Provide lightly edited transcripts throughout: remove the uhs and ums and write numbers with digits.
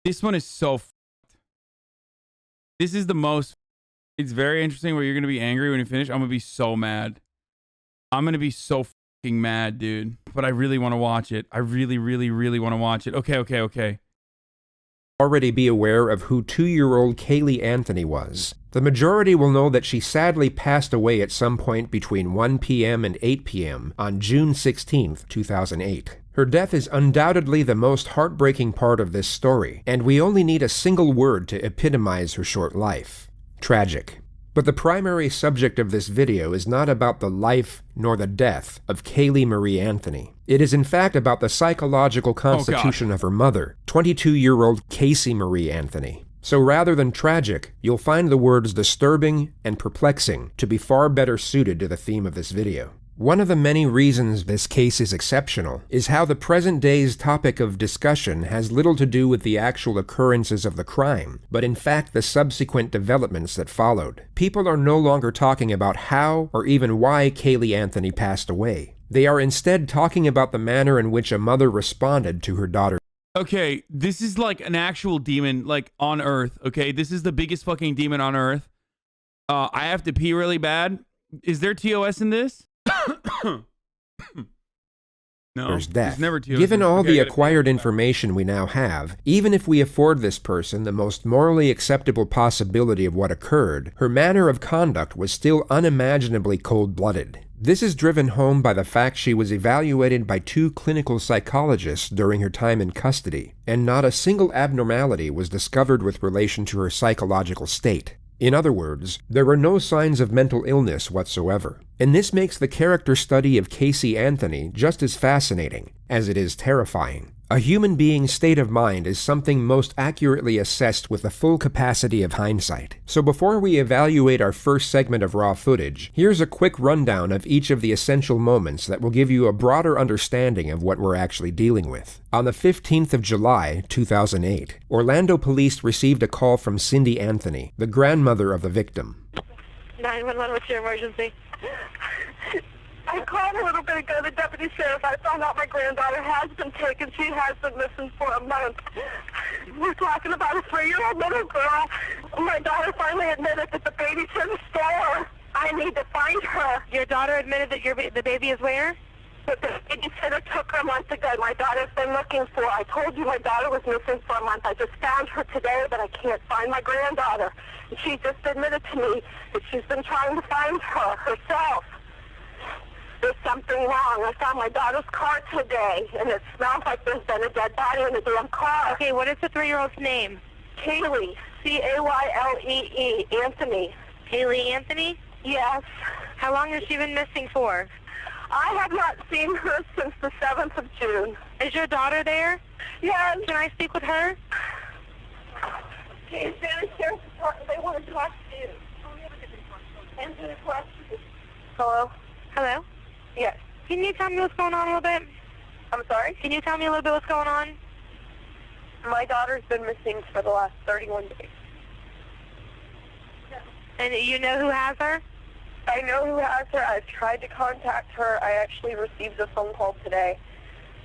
This one is so this is the most it's very interesting where you're going to be angry when you finish. I'm going to be so mad. I'm going to be so fucking mad, dude. But I really want to watch it. I really, really, really want to watch it. Okay. Already be aware of who 2-year-old Kaylee Anthony was. The majority will know that she sadly passed away at some point between 1 p.m. and 8 p.m. on June 16, 2008. Her death is undoubtedly the most heartbreaking part of this story, and we only need a single word to epitomize her short life: tragic. But the primary subject of this video is not about the life nor the death of Kaylee Marie Anthony. It is in fact about the psychological constitution of her mother, 22-year-old Casey Marie Anthony. So rather than tragic, you'll find the words disturbing and perplexing to be far better suited to the theme of this video. One of the many reasons this case is exceptional is how the present day's topic of discussion has little to do with the actual occurrences of the crime, but in fact the subsequent developments that followed. People are no longer talking about how or even why Kaylee Anthony passed away. They are instead talking about the manner in which a mother responded to her daughter. Okay, this is like an actual demon, like on Earth, okay? This is the biggest fucking demon on Earth. I have to pee really bad. Is there TOS in this? No, There's death. never TOS. Given all the acquired information we now have, even if we afford this person the most morally acceptable possibility of what occurred, her manner of conduct was still unimaginably cold-blooded. This is driven home by the fact she was evaluated by 2 clinical psychologists during her time in custody, and not a single abnormality was discovered with relation to her psychological state. In other words, there were no signs of mental illness whatsoever. And this makes the character study of Casey Anthony just as fascinating as it is terrifying. A human being's state of mind is something most accurately assessed with the full capacity of hindsight. So before we evaluate our first segment of raw footage, here's a quick rundown of each of the essential moments that will give you a broader understanding of what we're actually dealing with. On the 15th of July, 2008, Orlando police received a call from Cindy Anthony, the grandmother of the victim. 911, what's your emergency? I called a little bit ago, the deputy sheriff. I found out my granddaughter has been taken. She has been missing for a month. We're talking about a 3-year-old little girl. My daughter finally admitted that the baby's in the store. I need to find her. Your daughter admitted that the baby is where? But the babysitter took her a month ago. My daughter's been looking for her. I told you my daughter was missing for a month. I just found her today, but I can't find my granddaughter. And she just admitted to me that she's been trying to find her herself. There's something wrong. I found my daughter's car today, and it smells like there's been a dead body in the damn car. Okay, what is the 3-year-old's name? Kaylee, C-A-Y-L-E-E, Anthony. Kaylee Anthony? Yes. How long has she been missing for? I have not seen her since the 7th of June. Is your daughter there? Yes. Can I speak with her? Okay, Sheriff's Department, they want to talk to you. Answer the question. Hello? Hello? Yes. Can you tell me what's going on a little bit? I'm sorry? Can you tell me a little bit what's going on? My daughter's been missing for the last 31 days. And you know who has her? I know who has her. I've tried to contact her. I actually received a phone call today,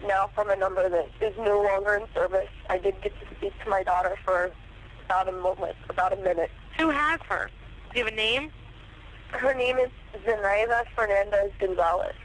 now from a number that is no longer in service. I did get to speak to my daughter for about a minute. Who has her? Do you have a name? Her name is Zenaida Fernandez Gonzalez.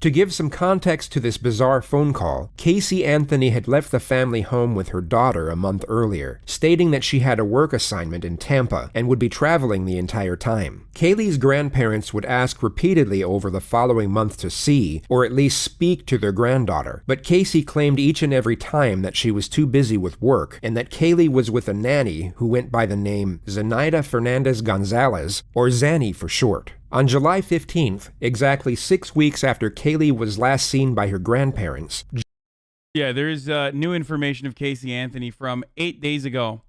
To give some context to this bizarre phone call, Casey Anthony had left the family home with her daughter a month earlier, stating that she had a work assignment in Tampa and would be traveling the entire time. Kaylee's grandparents would ask repeatedly over the following month to see, or at least speak to their granddaughter, but Casey claimed each and every time that she was too busy with work and that Kaylee was with a nanny who went by the name Zenaida Fernandez Gonzalez, or Zanny for short. On July 15th, exactly 6 weeks after Kaylee was last seen by her grandparents. Yeah, there is new information of Casey Anthony from 8 days ago,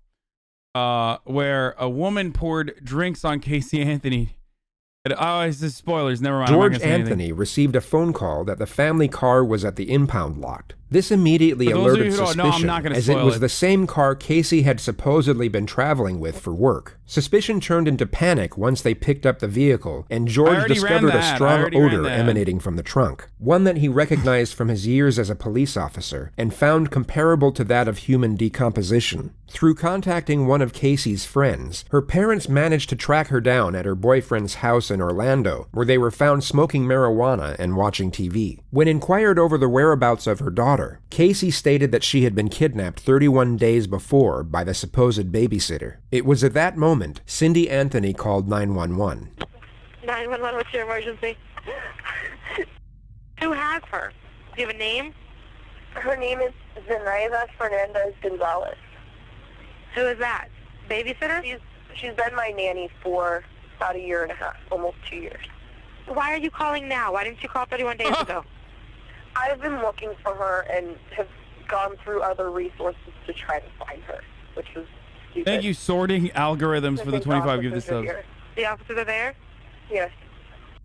where a woman poured drinks on Casey Anthony. Oh, it's just spoilers. Never mind. George Anthony received a phone call that the family car was at the impound lot. This immediately For those of you alerted who don't know, I'm suspicion, not gonna as it spoil was it. the same car Casey had supposedly been traveling with for work. Suspicion turned into panic once they picked up the vehicle, and George already ran discovered the a ad. I strong already ran odor the ad. emanating from the trunk, one that he recognized from his years as a police officer, and found comparable to that of human decomposition. Through contacting one of Casey's friends, her parents managed to track her down at her boyfriend's house in Orlando, where they were found smoking marijuana and watching TV. When inquired over the whereabouts of her daughter, Casey stated that she had been kidnapped 31 days before by the supposed babysitter. It was at that moment Cindy Anthony called 911. 911, what's your emergency? Who has her? Do you have a name? Her name is Zenaida Fernandez Gonzalez. Who is that? Babysitter? She's been my nanny for about a year and a half, almost 2 years. Why are you calling now? Why didn't you call 31 days ago? I've been looking for her and have gone through other resources to try to find her, which was stupid. Thank you, sorting algorithms for the 25 give this Officers are subs. here. The officers are there? Yes.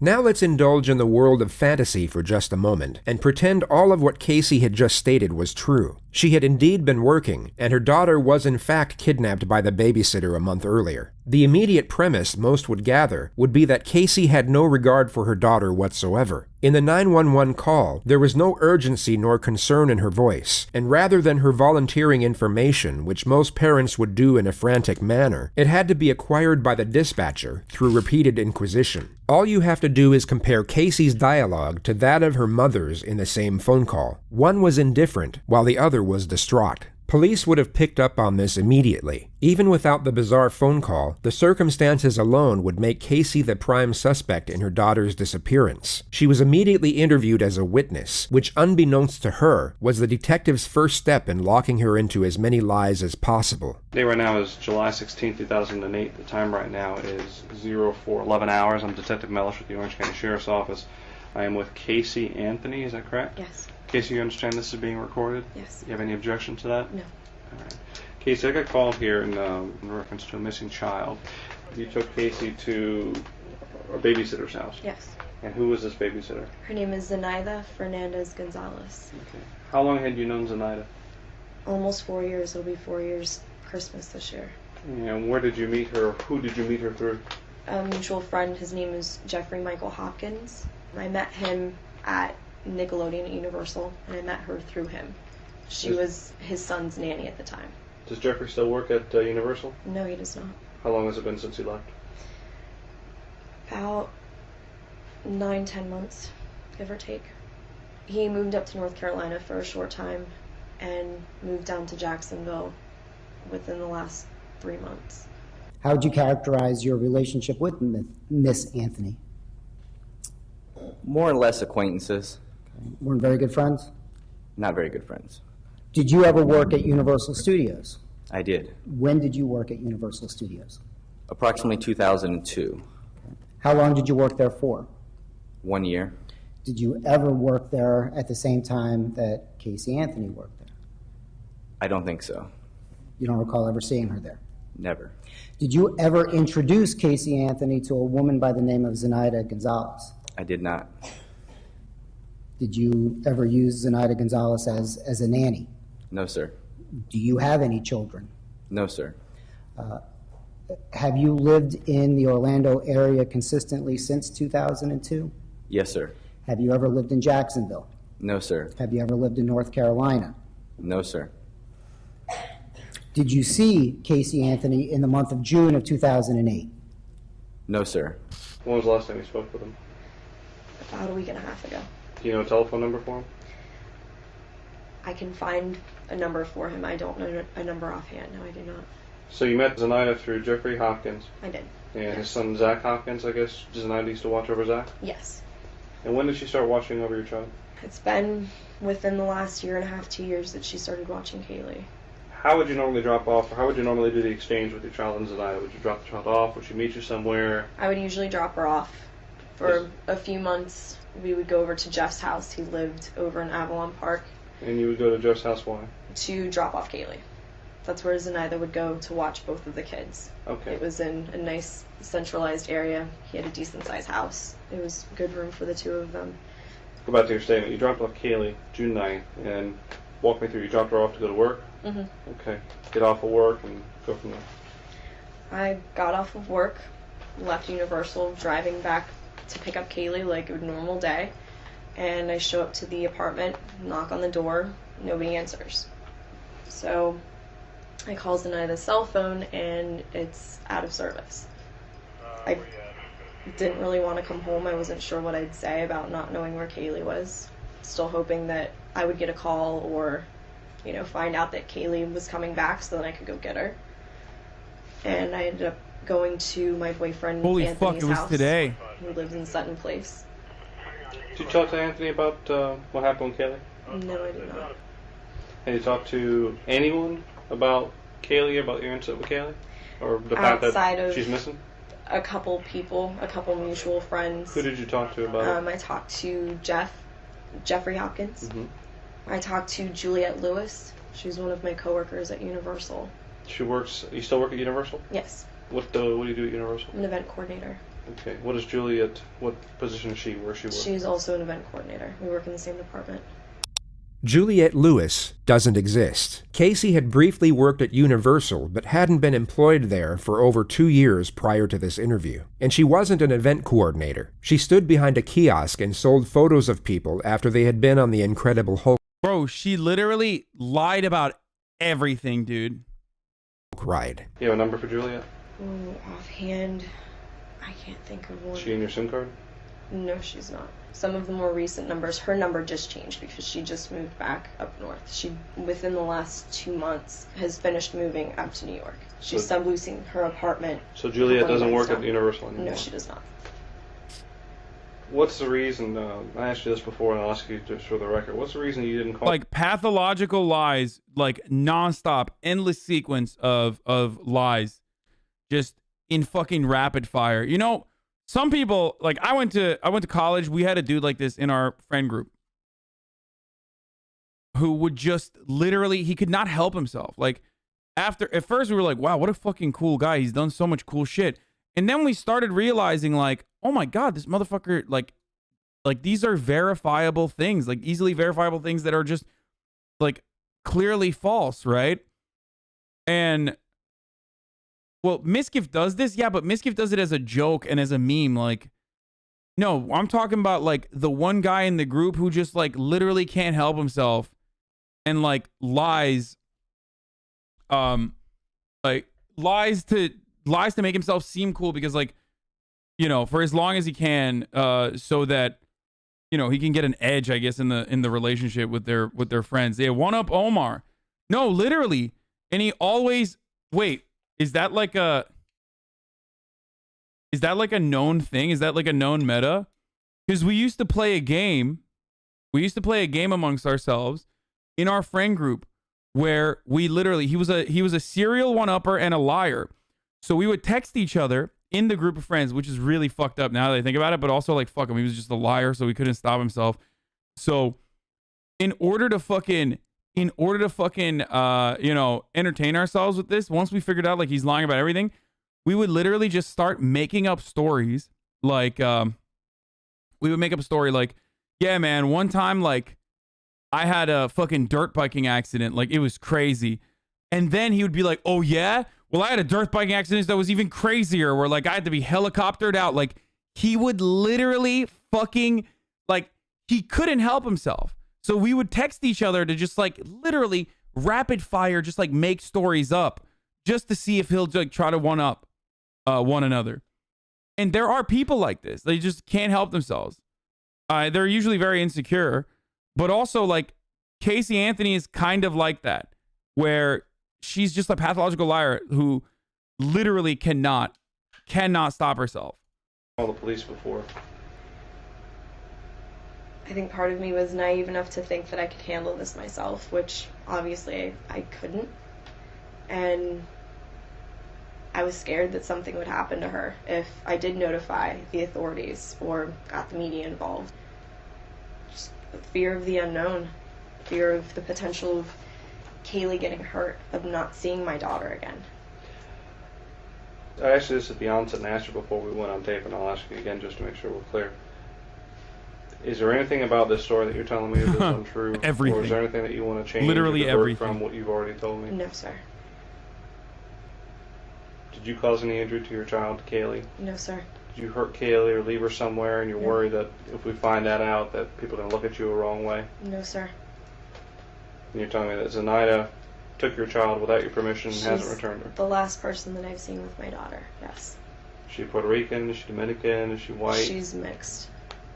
Now let's indulge in the world of fantasy for just a moment and pretend all of what Casey had just stated was true. She had indeed been working, and her daughter was in fact kidnapped by the babysitter a month earlier. The immediate premise most would gather would be that Casey had no regard for her daughter whatsoever. In the 911 call, there was no urgency nor concern in her voice, and rather than her volunteering information, which most parents would do in a frantic manner, it had to be acquired by the dispatcher through repeated inquisition. All you have to do is compare Casey's dialogue to that of her mother's in the same phone call. One was indifferent, while the other was distraught. Police would have picked up on this immediately. Even without the bizarre phone call, the circumstances alone would make Casey the prime suspect in her daughter's disappearance. She was immediately interviewed as a witness, which unbeknownst to her, was the detective's first step in locking her into as many lies as possible. The day right now is July 16, 2008. The time right now is 04:11 hours. I'm Detective Mellish with the Orange County Sheriff's Office. I am with Casey Anthony, is that correct? Yes. Casey, you understand this is being recorded? Yes. You have any objection to that? No. All right. Casey, I got called here in reference to a missing child. You took Casey to a babysitter's house. Yes. And who was this babysitter? Her name is Zenaida Fernandez Gonzalez. Okay. How long had you known Zenaida? Almost 4 years. It'll be 4 years Christmas this year. And where did you meet her? Who did you meet her through? A mutual friend, his name is Jeffrey Michael Hopkins. I met him at Nickelodeon at Universal, and I met her through him. She was his son's nanny at the time. Does Jeffrey still work at Universal? No, he does not. How long has it been since he left? About 9-10 months, give or take. He moved up to North Carolina for a short time and moved down to Jacksonville within the last 3 months. How would you characterize your relationship with Miss Anthony? More or less acquaintances, Weren't very good friends? not very good friends. Did you ever work at Universal Studios? I did. When did you work at Universal Studios? Approximately 2002. How long did you work there for? 1 year. Did you ever work there at the same time that Casey Anthony worked there? I don't think so. You don't recall ever seeing her there? Never. Did you ever introduce Casey Anthony to a woman by the name of Zenaida Gonzalez? I did not. Did you ever use Zenaida Gonzalez as a nanny? No, sir. Do you have any children? No, sir. Have you lived in the Orlando area consistently since 2002? Yes, sir. Have you ever lived in Jacksonville? No, sir. Have you ever lived in North Carolina? No, sir. Did you see Casey Anthony in the month of June of 2008? No, sir. When was the last time you spoke with him? About a week and a half ago. Do you know a telephone number for him? I can find a number for him. I don't know a number offhand. No, I do not. So you met Zenaida through Jeffrey Hopkins, I did. and his Yes. son Zach Hopkins, I guess. Zenaida used to watch over Zach? Yes. And when did she start watching over your child? It's been within the last year and a half, 2 years that she started watching Kaylee. How would you normally drop off, or how would you normally do the exchange with your child and Zenaida? Would you drop the child off? Would she meet you somewhere? I would usually drop her off. For a few months, we would go over to Jeff's house. He lived over in Avalon Park And you would go to Jeff's house, why? to drop off Kaylee. That's where Zenaida would go to watch both of the kids. Okay. It was in a nice centralized area. He had a decent sized house. It was good room for the two of them. go back to your statement. You dropped off Kaylee June 9th, and walk me through. You dropped her off to go to work? Mm-hmm. Okay. Get off of work and go from there. I got off of work, left Universal, driving back to pick up Kaylee like a normal day, and I show up to the apartment, knock on the door, nobody answers. So I call Zenaida's cell phone, and it's out of service. I didn't really want to come home. I wasn't sure what I'd say about not knowing where Kaylee was. Still hoping that I would get a call or, you know, find out that Kaylee was coming back so then I could go get her. And I ended up going to my boyfriend Anthony's house, today. who lives in Sutton Place. Did you talk to Anthony about what happened with Kaylee? No, I did not. Have you talked to anyone about Kaylee, about your incident with Kaylee? Or the fact that she's missing? A couple people, a couple mutual friends. Who did you talk to about it? I talked to Jeffrey Hopkins. Mm-hmm. I talked to Juliette Lewis. She's one of my coworkers at Universal. She works. You still work at Universal? Yes. What do you do at Universal? I'm an event coordinator. Okay. What is Juliet? What position is she? Where she works? She's also an event coordinator. We work in the same department. Juliette Lewis doesn't exist. Casey had briefly worked at Universal, but hadn't been employed there for over 2 years prior to this interview. And she wasn't an event coordinator. She stood behind a kiosk and sold photos of people after they had been on the Incredible Hulk Bro, she literally lied about everything, dude. ride. You have a number for Juliet? Offhand, I can't think of one. Is she in your SIM card? No, she's not. Some of the more recent numbers, her number just changed because she just moved back up north. She, within the last 2 months, has finished moving up to New York. She's subleasing her apartment. So Juliet doesn't work at Universal anymore? No, she does not. What's the reason, I asked you this before and I'll ask you just for the record, what's the reason you didn't call... Like pathological lies, like nonstop, endless sequence of lies, just in fucking rapid fire. You know, some people, like I went to college, we had a dude like this in our friend group who would just literally, he could not help himself. Like at first we were like, wow, what a fucking cool guy. He's done so much cool shit. And then we started realizing like, oh my God, this motherfucker, like these are verifiable things, like easily verifiable things that are just like clearly false, right? And well, Misgift does this, yeah, but Misgift does it as a joke and as a meme. Like, no, I'm talking about like the one guy in the group who just like literally can't help himself and like lies, like lies to make himself seem cool because like, you know, for as long as he can, so that, you know, he can get an edge, I guess, in the relationship with their friends. They one up Omar. No, literally. And he always, wait, is that like a known thing? Is that like a known meta? Because we used to play a game. We used to play a game amongst ourselves in our friend group where we literally, he was a serial one-upper and a liar. So we would text each other in the group of friends, which is really fucked up now that I think about it, but also like, fuck him. He was just a liar, so he couldn't stop himself. So in order to fucking, you know, entertain ourselves with this, once we figured out like he's lying about everything, we would literally just start making up stories. Like, we would make up a story like, yeah, man, one time, like, I had a fucking dirt biking accident. Like, it was crazy. And then he would be like, oh yeah? Well, I had a dirt biking accident that was even crazier where like I had to be helicoptered out. Like he would literally fucking like he couldn't help himself. So we would text each other to just like literally rapid fire, just like make stories up just to see if he'll like try to one up one another. And there are people like this. They just can't help themselves. They're usually very insecure, but also like Casey Anthony is kind of like that where she's just a pathological liar who literally cannot stop herself. Call the police before. I think part of me was naive enough to think that I could handle this myself, which obviously I couldn't. And I was scared that something would happen to her if I did notify the authorities or got the media involved. Just the fear of the unknown, fear of the potential of Kaylee getting hurt, of not seeing my daughter again. I asked you this at the onset and asked you before we went on tape, and I'll ask you again just to make sure we're clear. Is there anything about this story that you're telling me that's untrue? Everything. Or is there anything that you want to change Literally or divert everything. from what you've already told me? No, sir. Did you cause any injury to your child, Kaylee? No, sir. Did you hurt Kaylee or leave her somewhere and you're worried that if we find that out that people are going to look at you a wrong way? No, sir. And you're telling me that Zenaida took your child without your permission and hasn't returned her? The last person that I've seen with my daughter, yes. Is she Puerto Rican? Is she Dominican? Is she white? She's mixed.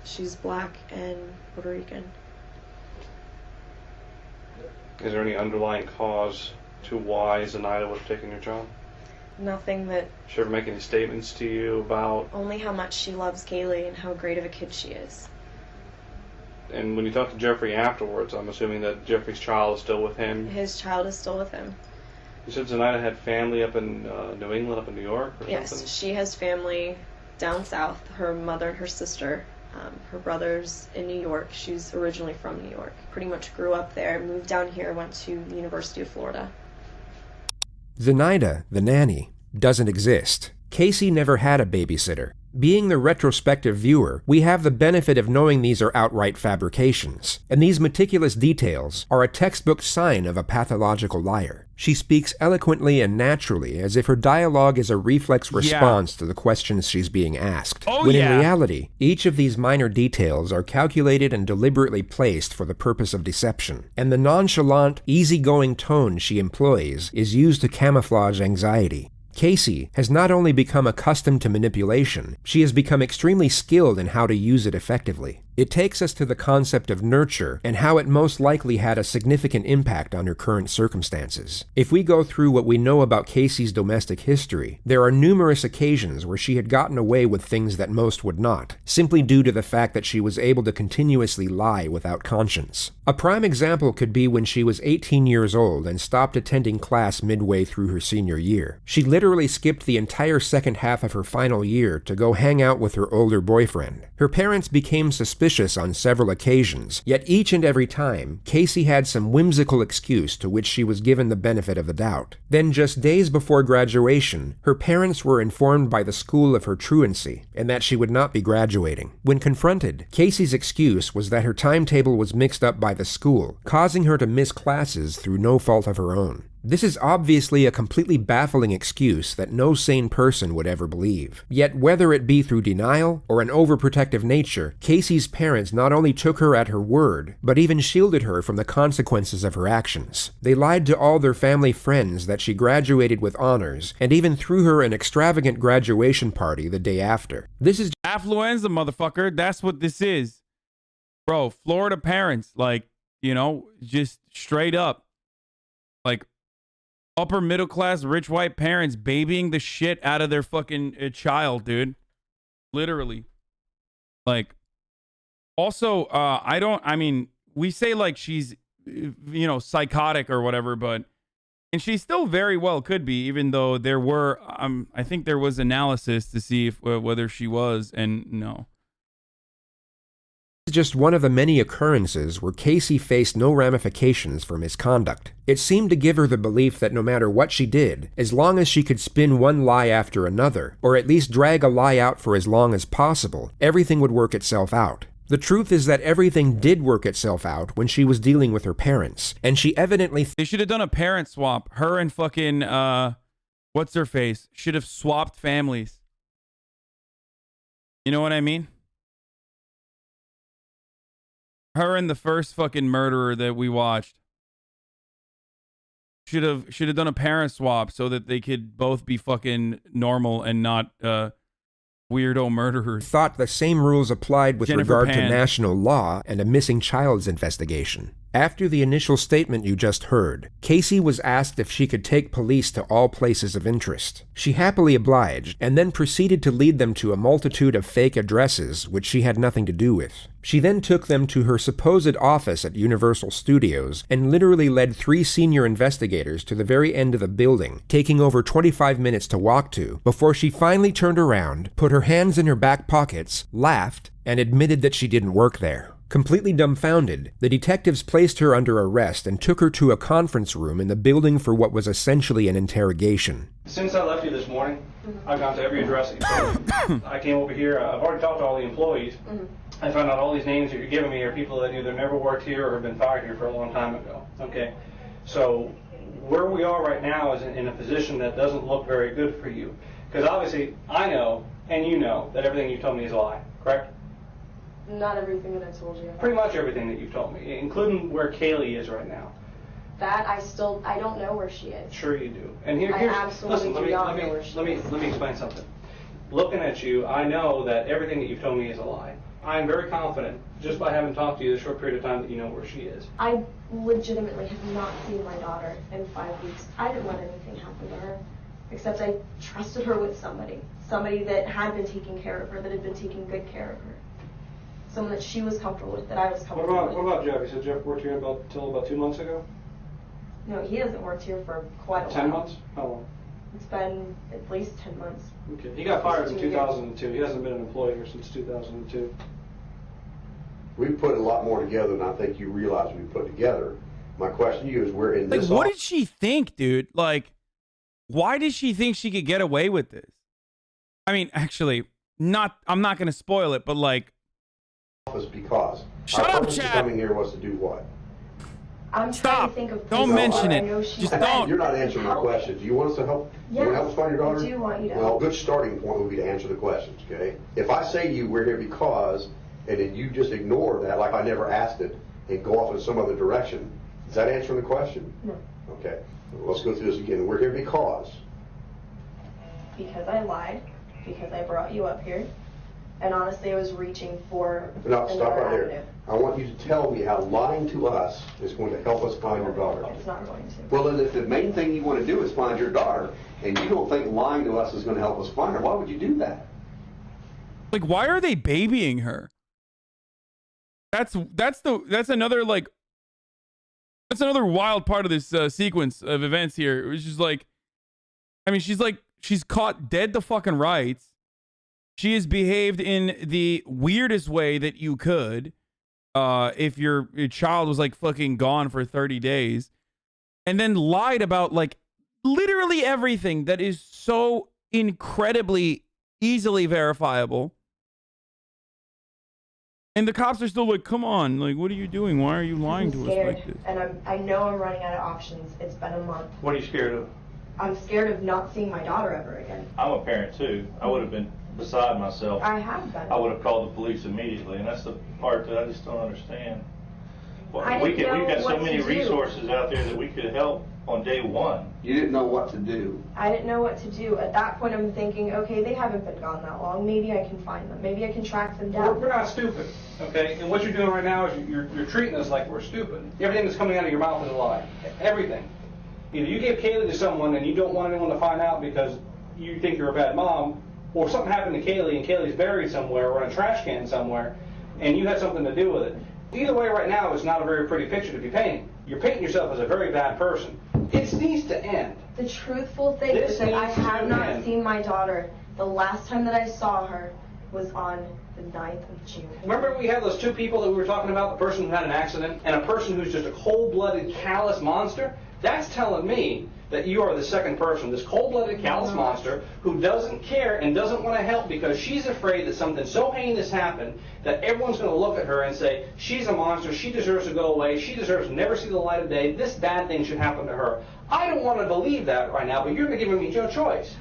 She's black and Puerto Rican. Is there any underlying cause to why Zenaida would have taken your child? Nothing that... Did she ever make any statements to you about... Only how much she loves Kaylee and how great of a kid she is. And when you talked to Jeffrey afterwards, I'm assuming that Jeffrey's child is still with him? His child is still with him. You said Zenaida had family up in New England, up in New York or Yes, something? she has family down south. Her mother and her sister. Her brother's in New York. She's originally from New York. Pretty much grew up there, moved down here, went to the University of Florida. Zenaida, the nanny, doesn't exist. Casey never had a babysitter. Being the retrospective viewer, we have the benefit of knowing these are outright fabrications, and these meticulous details are a textbook sign of a pathological liar. She speaks eloquently and naturally as if her dialogue is a reflex response to the questions she's being asked, when in reality, each of these minor details are calculated and deliberately placed for the purpose of deception, and the nonchalant, easygoing tone she employs is used to camouflage anxiety. Casey has not only become accustomed to manipulation, she has become extremely skilled in how to use it effectively. It takes us to the concept of nurture and how it most likely had a significant impact on her current circumstances. If we go through what we know about Casey's domestic history, there are numerous occasions where she had gotten away with things that most would not, simply due to the fact that she was able to continuously lie without conscience. A prime example could be when she was 18 years old and stopped attending class midway through her senior year. She literally skipped the entire second half of her final year to go hang out with her older boyfriend. Her parents became suspicious on several occasions, yet each and every time, Casey had some whimsical excuse to which she was given the benefit of the doubt. Then just days before graduation, her parents were informed by the school of her truancy, and that she would not be graduating. When confronted, Casey's excuse was that her timetable was mixed up by the school, causing her to miss classes through no fault of her own. This is obviously a completely baffling excuse that no sane person would ever believe. Yet whether it be through denial or an overprotective nature, Casey's parents not only took her at her word, but even shielded her from the consequences of her actions. They lied to all their family friends that she graduated with honors, and even threw her an extravagant graduation party the day after. This is affluenza, motherfucker. That's what this is. Bro, Florida parents, like, you know, just straight up, like, upper middle class rich white parents babying the shit out of their fucking child, dude. Literally. Like, also, I mean, we say like she's, you know, psychotic or whatever, but, and she still very well could be, even though there were, I think there was analysis to see if, whether she was, and no. Just one of the many occurrences where Casey faced no ramifications for misconduct. It seemed to give her the belief that no matter what she did, as long as she could spin one lie after another, or at least drag a lie out for as long as possible, everything would work itself out. The truth is that everything did work itself out when she was dealing with her parents, and she evidently... They should have done a parent swap. Her and fucking, what's her face? Should have swapped families. You know what I mean? Her and the first fucking murderer that we watched should have done a parent swap so that they could both be fucking normal and not weirdo murderers. Thought the same rules applied with Jennifer regard Pan. to national law and a missing child's investigation. After the initial statement you just heard, Casey was asked if she could take police to all places of interest. She happily obliged, and then proceeded to lead them to a multitude of fake addresses which she had nothing to do with. She then took them to her supposed office at Universal Studios and literally led 3 senior investigators to the very end of the building, taking over 25 minutes to walk to, before she finally turned around, put her hands in her back pockets, laughed, and admitted that she didn't work there. Completely dumbfounded, the detectives placed her under arrest and took her to a conference room in the building for what was essentially an interrogation. Since I left you this morning, I've gone to every address that you told me. I came over here. I've already talked to all the employees. I found out all these names that you're giving me are people that either never worked here or have been fired here for a long time ago. Okay, so where we are right now is in a position that doesn't look very good for you. Because obviously I know, and you know, that everything you've told me is a lie, correct? Not everything that I told you. Pretty much everything that you've told me, including where Kaylee is right now. That I don't know where she is. Sure you do. And here's, absolutely listen, do not know where she is. let me explain something. Looking at you, I know that everything that you've told me is a lie. I am very confident, just by having talked to you this short period of time, that you know where she is. I legitimately have not seen my daughter in 5 weeks. I didn't let anything happen to her, except I trusted her with somebody that had been taking care of her, that had been taking good care of her. Someone that she was comfortable with, that I was comfortable with. What about Jeff? You said Jeff worked here until about 2 months ago? No, he hasn't worked here for quite a while. 10 months? How long? It's been at least 10 months. Okay. He got fired in 2 years. 2002. He hasn't been an employee here since 2002. We put a lot more together than I think you realize we put together. My question to you is, we're in Like, this. what did she think, dude? Like, why did she think she could get away with this? I mean, actually, I'm not going to spoil it, but like. Office because. Shut our up, purpose of Chad. coming here was to do what? I'm trying Stop. to think of Don't places mention where I it. know she Just went. don't. You're not answering my Help. question. Do you want us to help? Yes, You want to help us find your daughter? I do want you to Well, a help. good starting point would be to answer the questions, okay? If I say to you, we're here because, and then you just ignore that like I never asked it and go off in some other direction, is that answering the question? No, Okay. Let's go through this again. We're here because. because I lied, because I brought you up here, and honestly I was reaching for No, stop another right there. avenue. I want you to tell me how lying to us is going to help us find your daughter. It's not going to. Well, then if the main thing you want to do is find your daughter, and you don't think lying to us is going to help us find her, why would you do that? Like, why are they babying her? That's another like. That's another wild part of this sequence of events here. It was just like, I mean, she's caught dead to fucking rights. She has behaved in the weirdest way that you could. If your child was like fucking gone for 30 days, and then lied about like literally everything that is so incredibly easily verifiable. And the cops are still like, come on, like, what are you doing? Why are you lying I'm to scared, us like this? and I know I'm running out of options. It's been a month. What are you scared of? I'm scared of not seeing my daughter ever again. I'm a parent too. I would have been beside myself. I have been. I would have called the police immediately, and that's the part that I just don't understand. Well, I didn't know we've got so what many to do. resources out there that we could help on day one. You didn't know what to do. I didn't know what to do. At that point, I'm thinking, okay, they haven't been gone that long. Maybe I can find them. Maybe I can track them down. We're not stupid, okay? And what you're doing right now is you're treating us like we're stupid. Everything that's coming out of your mouth is a lie. Everything. Either you gave Kaylee to someone and you don't want anyone to find out because you think you're a bad mom, or something happened to Kaylee and Kaylee's buried somewhere or in a trash can somewhere, and you had something to do with it. Either way, right now, it's not a very pretty picture to be painting. You're painting yourself as a very bad person. It needs to end. The truthful thing This is that I needs to have not end. seen my daughter. The last time that I saw her was on the 9th of June. Remember we had those two people that we were talking about, the person who had an accident and a person who's just a cold-blooded, callous monster? That's telling me that you are the second person, this cold-blooded, callous monster who doesn't care and doesn't want to help because she's afraid that something so heinous happened that everyone's going to look at her and say, she's a monster, she deserves to go away, she deserves to never see the light of day, this bad thing should happen to her. I don't want to believe that right now, but you're giving me no choice.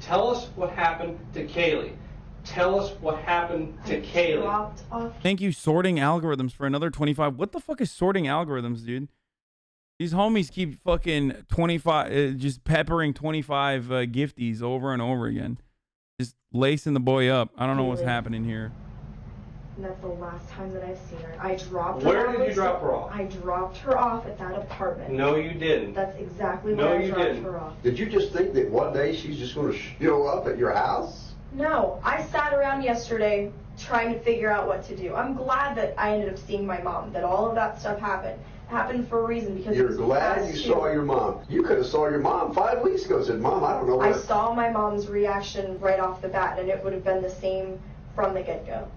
Tell us what happened to Kaylee. Tell us what happened to Kaylee. Dropped off. Thank you, sorting algorithms, for another 25. What the fuck is sorting algorithms, dude? These homies keep fucking 25, just peppering 25 gifties over and over again. Just lacing the boy up. I don't know what's happening here. And that's the last time that I've seen her. I dropped her Where off. did you drop her off? I dropped her off at that apartment. No, you didn't. That's exactly No, where I you dropped didn't. her off. Did you just think that one day she's just going to show up at your house? No, I sat around yesterday trying to figure out what to do. I'm glad that I ended up seeing my mom, that all of that stuff happened. It happened for a reason because You're it was glad past you due. saw your mom. You could have saw your mom 5 weeks ago and said, Mom, I don't know I where. saw my mom's reaction right off the bat, and it would have been the same from the get-go.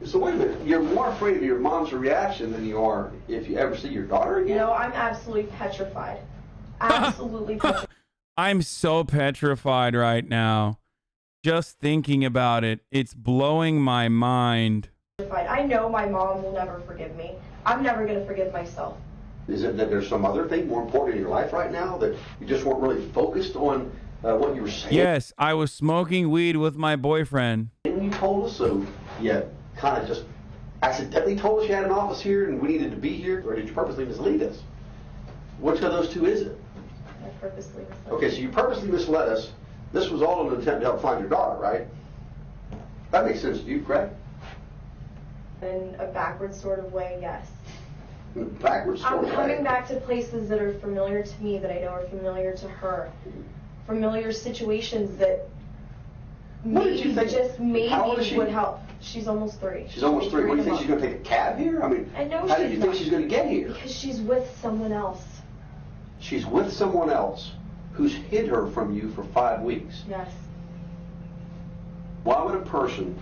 So wait a minute. You're more afraid of your mom's reaction than you are if you ever see your daughter again? No, I'm absolutely petrified. Absolutely petrified. I'm so petrified right now. Just thinking about it, it's blowing my mind. I know my mom will never forgive me. I'm never going to forgive myself. Is it that there's some other thing more important in your life right now that you just weren't really focused on what you were saying? Yes, I was smoking weed with my boyfriend. And you told us, so you kind of just accidentally told us you had an office here and we needed to be here, or did you purposely mislead us? Which of those two is it? I purposely misled. Okay, so you purposely misled us. This was all an attempt to help find your daughter, right? That makes sense to you, correct? In a backwards sort of way, yes. In a backwards sort I'm of way. coming back to places that are familiar to me, that I know are familiar to her. Familiar situations that maybe just maybe would help. She's almost 3. She's almost 3. What, do you think she's going to take a cab here? I mean, I know how do you think she's going to get here? Because she's with someone else. She's with someone else who's hid her from you for 5 weeks. Yes. Why would a person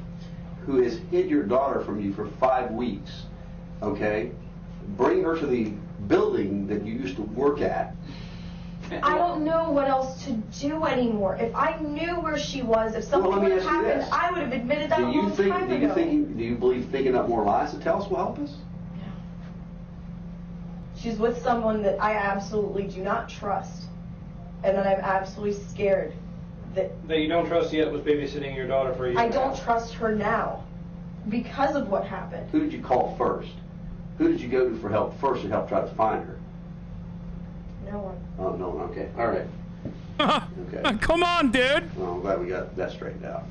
who has hid your daughter from you for 5 weeks, okay, bring her to the building that you used to work at? I don't know what else to do anymore. If I knew where she was, if something would have happened, I would have admitted that a long time ago. Do you believe thinking up more lies to tell us will help us? No. She's with someone that I absolutely do not trust, and that I'm absolutely scared that you don't trust yet was babysitting your daughter for a year. I don't trust her now because of what happened. Who did you call first? Who did you go to for help first to help try to find her? No one. Oh, no one. Okay. All right. Okay. Come on, dude. Well, I'm glad we got that straightened out.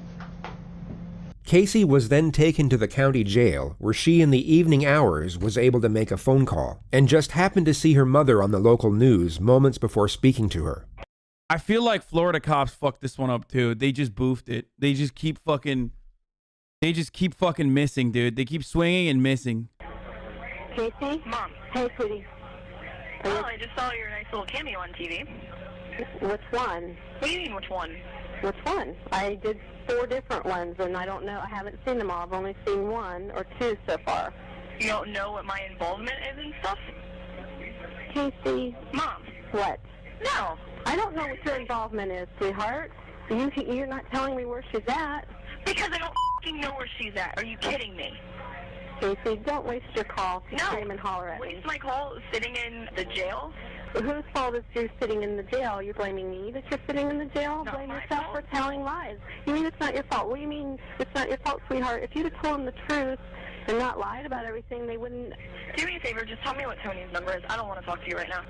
Casey was then taken to the county jail, where she in the evening hours was able to make a phone call, and just happened to see her mother on the local news moments before speaking to her. I feel like Florida cops fucked this one up too. They just boofed it. They just keep fucking missing, dude. They keep swinging and missing. Casey? Mom. Hey, sweetie. Oh, I just saw your nice little cameo on TV. Which one? What do you mean, which one? Which one? I did 4 different ones, and I don't know. I haven't seen them all. I've only seen 1 or 2 so far. You don't know what my involvement is and stuff? Casey. Mom. What? No. I don't know what your involvement is, sweetheart. You're not telling me where she's at. Because I don't f***ing know where she's at. Are you kidding me? Casey, don't waste your call to No. scream and holler at me. Waste my call sitting in the jail? Whose fault is you sitting in the jail? You're blaming me that you're sitting in the jail? Not Blame my yourself fault. for telling lies. You mean it's not your fault? What do you mean it's not your fault, sweetheart? If you'd have told them the truth and not lied about everything, they wouldn't... Do me a favor, just tell me what Tony's number is. I don't want to talk to you right now.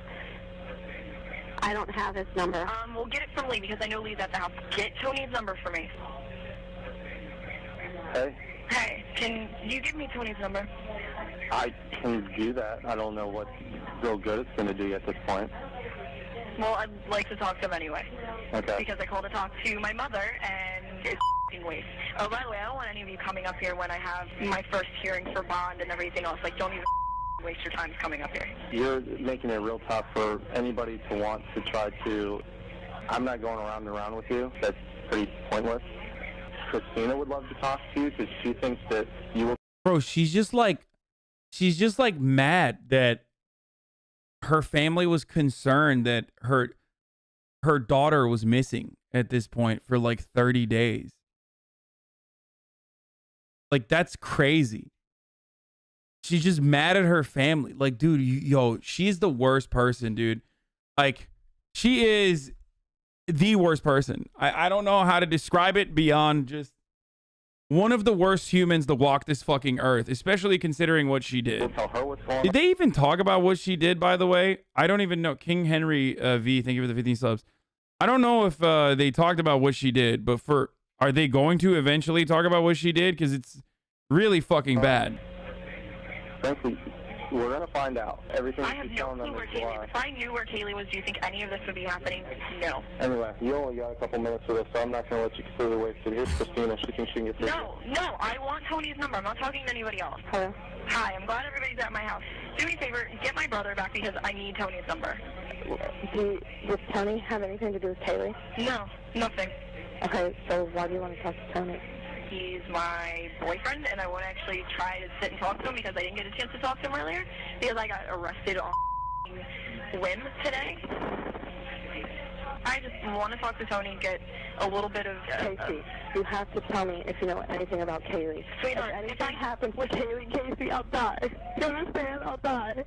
I don't have his number. We'll get it from Lee because I know Lee's at the house. Get Tony's number for me. Hey, Hey, can you give me Tony's number? I can do that. I don't know what real good it's going to do at this point. Well, I'd like to talk to him anyway. Okay. Because I called to talk to my mother, and it's f***ing waste. Oh, by the way, I don't want any of you coming up here when I have my first hearing for bond and everything else. Like, don't even waste your time coming up here. You're making it real tough for anybody to want to try to... I'm not going around and around with you. That's pretty pointless. Christina would love to talk to you because she thinks that you will... Bro, she's just like mad that her family was concerned that her daughter was missing at this point for like 30 days. Like, that's crazy. She's just mad at her family. Like, dude, yo, she's the worst person, dude. Like, she is the worst person. I don't know how to describe it beyond just one of the worst humans to walk this fucking earth, especially considering what she did. We'll tell her what's going on. Did they even talk about what she did, by the way? I don't even know. King Henry V, thank you for the 15 subs. I don't know if they talked about what she did, but are they going to eventually talk about what she did? Because it's really fucking bad. Frankly, we're going to find out. Everything I have she's no telling them clue where is Kaylee lie. is. If I knew where Kaylee was, do you think any of this would be happening? No. Anyway, you only got a couple minutes for this, so I'm not going to let you completely waste it. Here's Christina. She thinks she can get through. No, I want Tony's number. I'm not talking to anybody else. Hello? Hi, I'm glad everybody's at my house. Do me a favor, get my brother back because I need Tony's number. Does Tony have anything to do with Kaylee? No, nothing. Okay, so why do you want to talk to Tony? He's my boyfriend, and I want to actually try to sit and talk to him because I didn't get a chance to talk to him earlier because I got arrested on whim today. I just want to talk to Tony and get a little bit of... Casey, you have to tell me if you know anything about Kaylee. Sweetheart, if anything happens with Kaylee, Casey, I'll die. You understand? I'll die.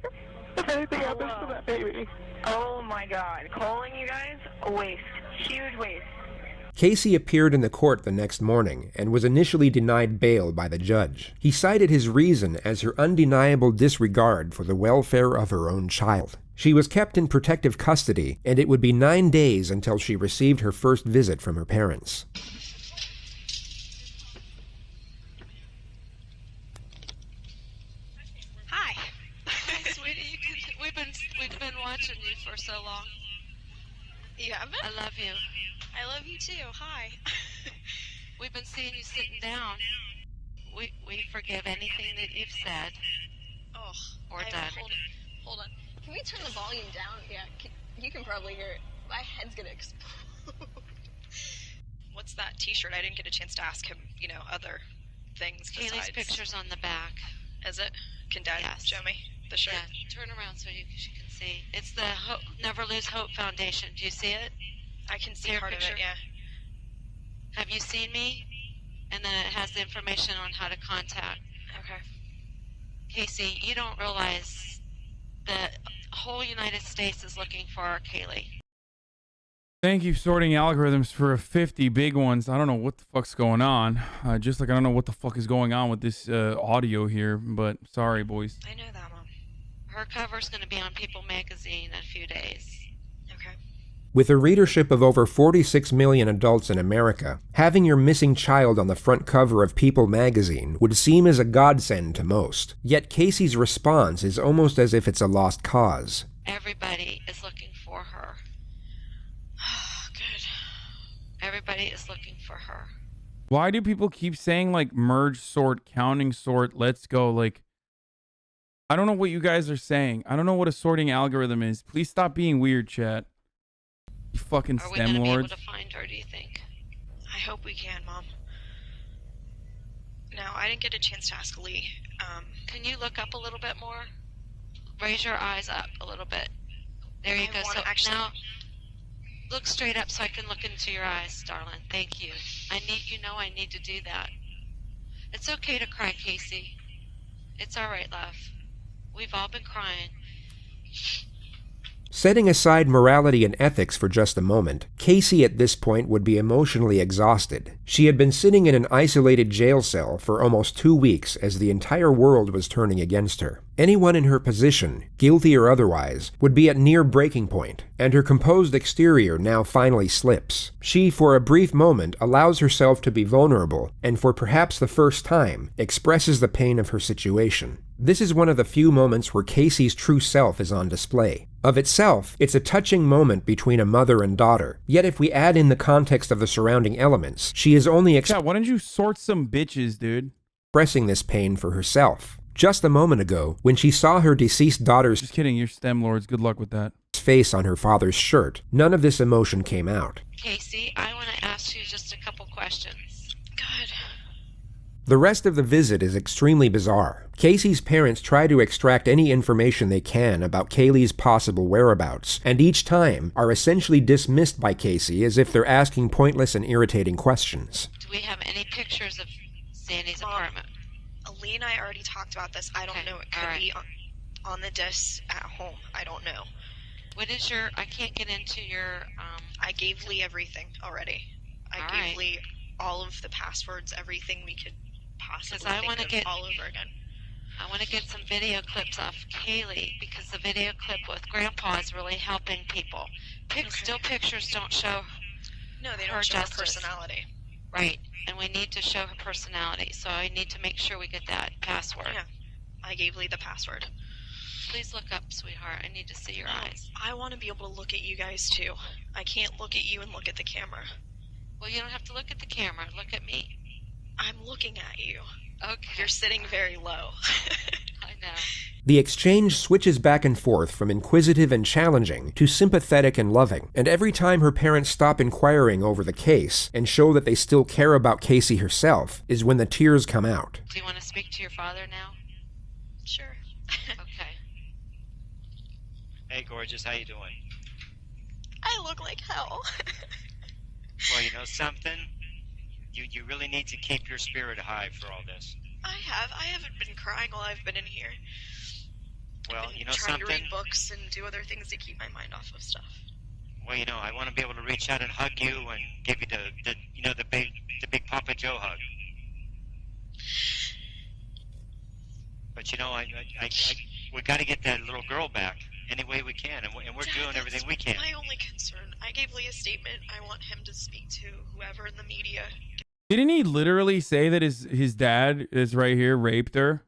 If anything happens to that baby. Oh my God. Calling you guys? A waste. Huge waste. Casey appeared in the court the next morning and was initially denied bail by the judge. He cited his reason as her undeniable disregard for the welfare of her own child. She was kept in protective custody, and it would be 9 days until she received her first visit from her parents. Hi. Hi, sweetie. We've been watching you for so long. You haven't? I love you. I love you too. Hi. We've been seeing you sitting down. We forgive anything that you've said. Oh, or done. Hold on. Can we turn the volume down? Yeah, you can probably hear it. My head's gonna explode. What's that T-shirt? I didn't get a chance to ask him, other things besides. Kaylee's picture's on the back. Is it? Can Dad show me the shirt? Yeah, turn around so she can see. It's the Never Lose Hope Foundation. Do you see it? I can see part of it, yeah. Have you seen me? And then it has the information on how to contact. Okay. Casey, you don't realize the whole United States is looking for our Kaylee. Thank you, sorting algorithms, for 50 big ones. I don't know what the fuck's going on. Just like I don't know what the fuck is going on with this audio here, but sorry, boys. I know that, Mom. Her cover's going to be on People magazine in a few days. Okay. With a readership of over 46 million adults in America, having your missing child on the front cover of People magazine would seem as a godsend to most. Yet Casey's response is almost as if it's a lost cause. Everybody is looking for her. Good. Everybody is looking for her. Why do people keep saying, like, merge sort, counting sort, let's go? Like, I don't know what you guys are saying. I don't know what a sorting algorithm is. Please stop being weird, chat. You fucking STEM lords. Are we going to be able to find her, do you think? I hope we can, Mom. Now, I didn't get a chance to ask Lee. Can you look up a little bit more? Raise your eyes up a little bit. There you go. So now, look straight up so I can look into your eyes, darling. Thank you. I need to do that. It's okay to cry, Casey. It's all right, love. We've all been crying. Setting aside morality and ethics for just a moment, Casey at this point would be emotionally exhausted. She had been sitting in an isolated jail cell for almost 2 weeks as the entire world was turning against her. Anyone in her position, guilty or otherwise, would be at near breaking point, and her composed exterior now finally slips. She, for a brief moment, allows herself to be vulnerable, and for perhaps the first time, expresses the pain of her situation. This is one of the few moments where Casey's true self is on display. Of itself, it's a touching moment between a mother and daughter. Yet if we add in the context of the surrounding elements, she is only why don't you sort some bitches, dude? Expressing this pain for herself. Just a moment ago, when she saw her deceased daughter's... Just kidding, you're STEM lords. Good luck with that. ...face on her father's shirt, none of this emotion came out. Casey, I want to ask you just a couple questions. Good. The rest of the visit is extremely bizarre. Casey's parents try to extract any information they can about Kaylee's possible whereabouts, and each time are essentially dismissed by Casey as if they're asking pointless and irritating questions. Do we have any pictures of Sandy's apartment? Lee and I already talked about this. I don't know. It could be on the disc at home. I don't know. What is your... I can't get into your... I gave Lee everything already. I gave Lee all of the passwords, everything we could possibly think of all over again. I want to get some video clips off Kaylee because the video clip with Grandpa is really helping people. Still pictures don't show. No, they don't show her personality. Right, and we need to show her personality, so I need to make sure we get that password. Yeah, I gave Lee the password. Please look up, sweetheart. I need to see your eyes. I want to be able to look at you guys too. I can't look at you and look at the camera. Well, you don't have to look at the camera. Look at me. I'm looking at you. Okay. You're sitting very low. I know. The exchange switches back and forth from inquisitive and challenging to sympathetic and loving, and every time her parents stop inquiring over the case and show that they still care about Casey herself is when the tears come out. Do you want to speak to your father now? Sure. Okay. Hey, gorgeous, how you doing? I look like hell. Well, you know something? You really need to keep your spirit high for all this. I haven't been crying while I've been in here. Well, you know trying something? to read books and do other things to keep my mind off of stuff. Well, you know, I want to be able to reach out and hug you and give you the big Papa Joe hug. But you know, we got to get that little girl back any way we can, and we're Dad, doing everything we can. My only concern. I gave Lee a statement. I want him to speak to whoever in the media. Didn't he literally say that his dad is right here raped her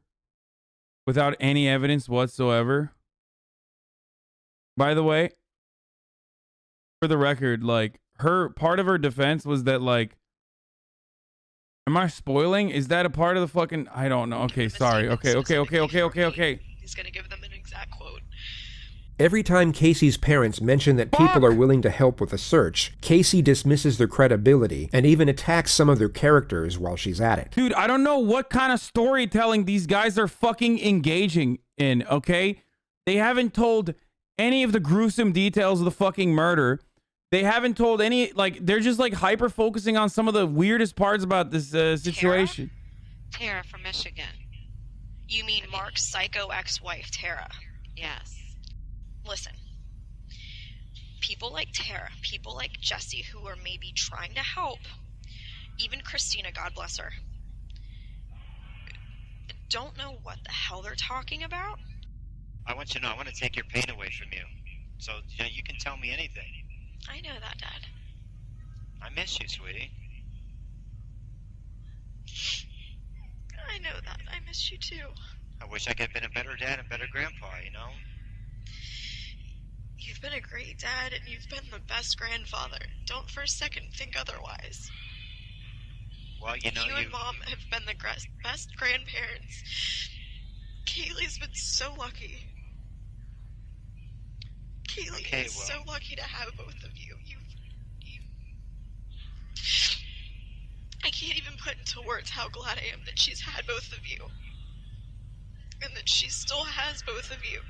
without any evidence whatsoever? By the way, for the record, like, her part of her defense was that, like, am I spoiling? Is that a part of the fucking, I don't know. Okay, sorry. Okay. He's gonna give them an exact quote. Every time Casey's parents mention that people are willing to help with a search, Casey dismisses their credibility and even attacks some of their characters while she's at it. Dude, I don't know what kind of storytelling these guys are fucking engaging in, okay? They haven't told any of the gruesome details of the fucking murder. They haven't told any, like, they're just, like, hyper-focusing on some of the weirdest parts about this situation. Tara from Michigan. You mean Mark's psycho ex-wife, Tara? Yes. Listen. People like Tara, people like Jesse who are maybe trying to help, even Christina, God bless her, don't know what the hell they're talking about. I want you to know, I want to take your pain away from you. So, you know, you can tell me anything. I know that, Dad. I miss you, sweetie. I know that. I miss you too. I wish I could have been a better dad and better grandpa, you know? You've been a great dad and you've been the best grandfather. Don't for a second think otherwise. Well, you know, you and Mom have been the best grandparents. Kaylee's been so lucky. Kaylee is so lucky to have both of you. I can't even put into words how glad I am that she's had both of you. And that she still has both of you.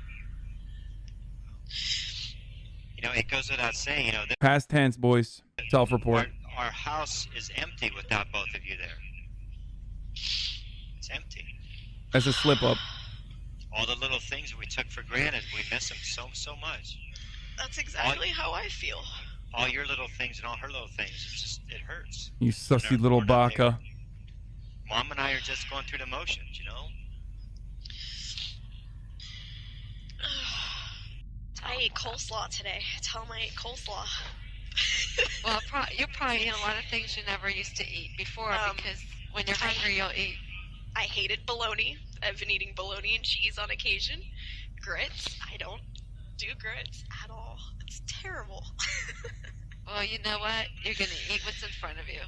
You know, it goes without saying, you know, Past tense, boys. Self-report. our house is empty without both of you there. It's empty. That's a slip-up. All the little things we took for granted, we miss them so much. That's exactly how I feel. All your little things and all her little things, it hurts. You sussy little baka. Mom and I are just going through the motions, you know? I ate coleslaw today. Tell them I ate coleslaw. Well, you're probably eating a lot of things you never used to eat before because when you're hungry, you'll eat. I hated bologna. I've been eating bologna and cheese on occasion. Grits. I don't do grits at all. It's terrible. Well, you know what? You're going to eat what's in front of you.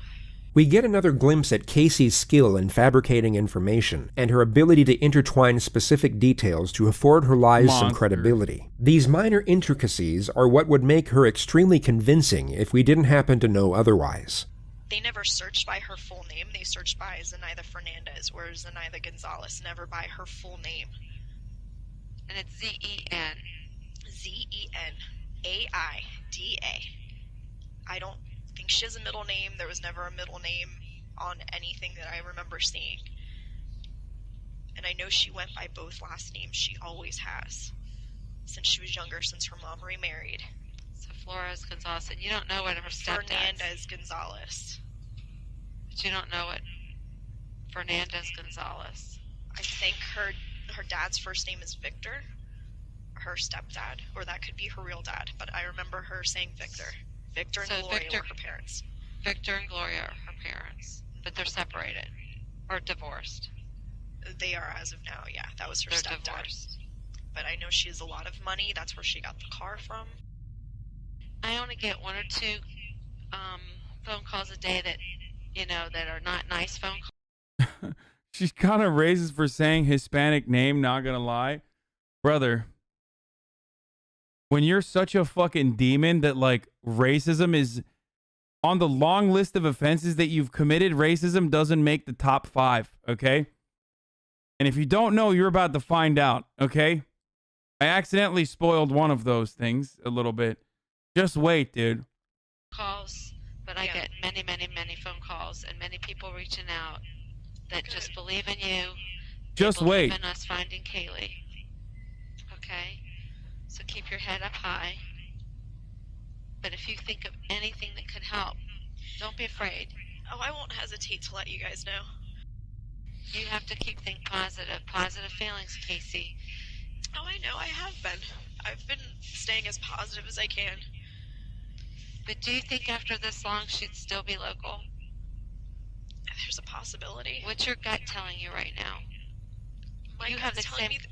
We get another glimpse at Casey's skill in fabricating information and her ability to intertwine specific details to afford her lies some credibility. These minor intricacies are what would make her extremely convincing if we didn't happen to know otherwise. They never searched by her full name. They searched by Zenaida Fernandez or Zenaida Gonzalez, never by her full name. And it's Z-E-N. Z-E-N-A-I-D-A. I don't think she has a middle name. There was never a middle name on anything that I remember seeing. And I know she went by both last names. She always has. Since she was younger, since her mom remarried. So Flores Gonzalez, and you don't know what her stepdad's... Fernandez Gonzalez. But you don't know what Fernandez Gonzalez. I think her dad's first name is Victor. Her stepdad. Or that could be her real dad. But I remember her saying Victor. Victor and Gloria were her parents. Victor and Gloria are her parents. But they're separated. Or divorced. They are as of now, yeah. That was her stepdad. Divorced. But I know she has a lot of money. That's where she got the car from. I only get one or two phone calls a day that, you know, that are not nice phone calls. She kind of raises for saying Hispanic name, not gonna lie. Brother, when you're such a fucking demon that, like, racism is on the long list of offenses that you've committed, racism doesn't make the top 5, okay? And if you don't know, you're about to find out, okay? I accidentally spoiled one of those things a little bit. Just wait, dude. Calls, but I get many, many, many phone calls and many people reaching out that just believe in you. Just they believe wait. in us finding Kaylee. Okay? So keep your head up high. But if you think of anything that could help, don't be afraid. Oh, I won't hesitate to let you guys know. You have to keep thinking positive feelings, Casey. Oh, I know, I have been. I've been staying as positive as I can. But do you think after this long she'd still be local? There's a possibility. What's your gut telling you right now? My You have gut's the telling same- me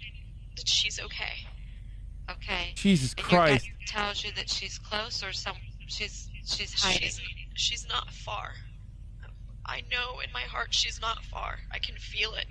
that she's okay. Okay. Jesus and Christ. Your gut tells you that she's close or she's hiding. She's not far. I know in my heart she's not far. I can feel it.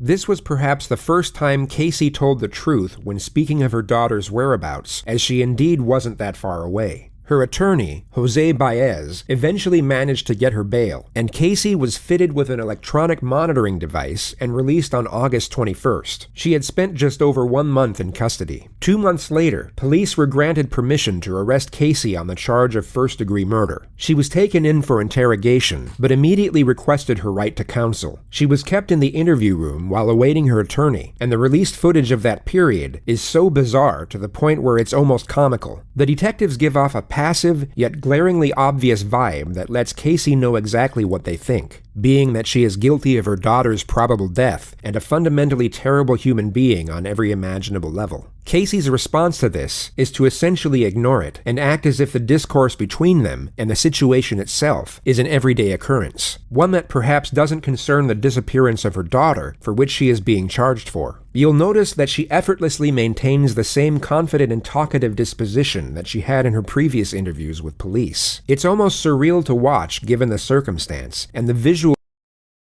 This was perhaps the first time Casey told the truth when speaking of her daughter's whereabouts, as she indeed wasn't that far away. Her attorney, Jose Baez, eventually managed to get her bail, and Casey was fitted with an electronic monitoring device and released on August 21st. She had spent just over 1 month in custody. 2 months later, police were granted permission to arrest Casey on the charge of first-degree murder. She was taken in for interrogation, but immediately requested her right to counsel. She was kept in the interview room while awaiting her attorney, and the released footage of that period is so bizarre to the point where it's almost comical. The detectives give off a passive, yet glaringly obvious vibe that lets Casey know exactly what they think, being that she is guilty of her daughter's probable death and a fundamentally terrible human being on every imaginable level. Casey's response to this is to essentially ignore it and act as if the discourse between them and the situation itself is an everyday occurrence, one that perhaps doesn't concern the disappearance of her daughter, for which she is being charged for. You'll notice that she effortlessly maintains the same confident and talkative disposition that she had in her previous interviews with police. It's almost surreal to watch given the circumstance, and the visual.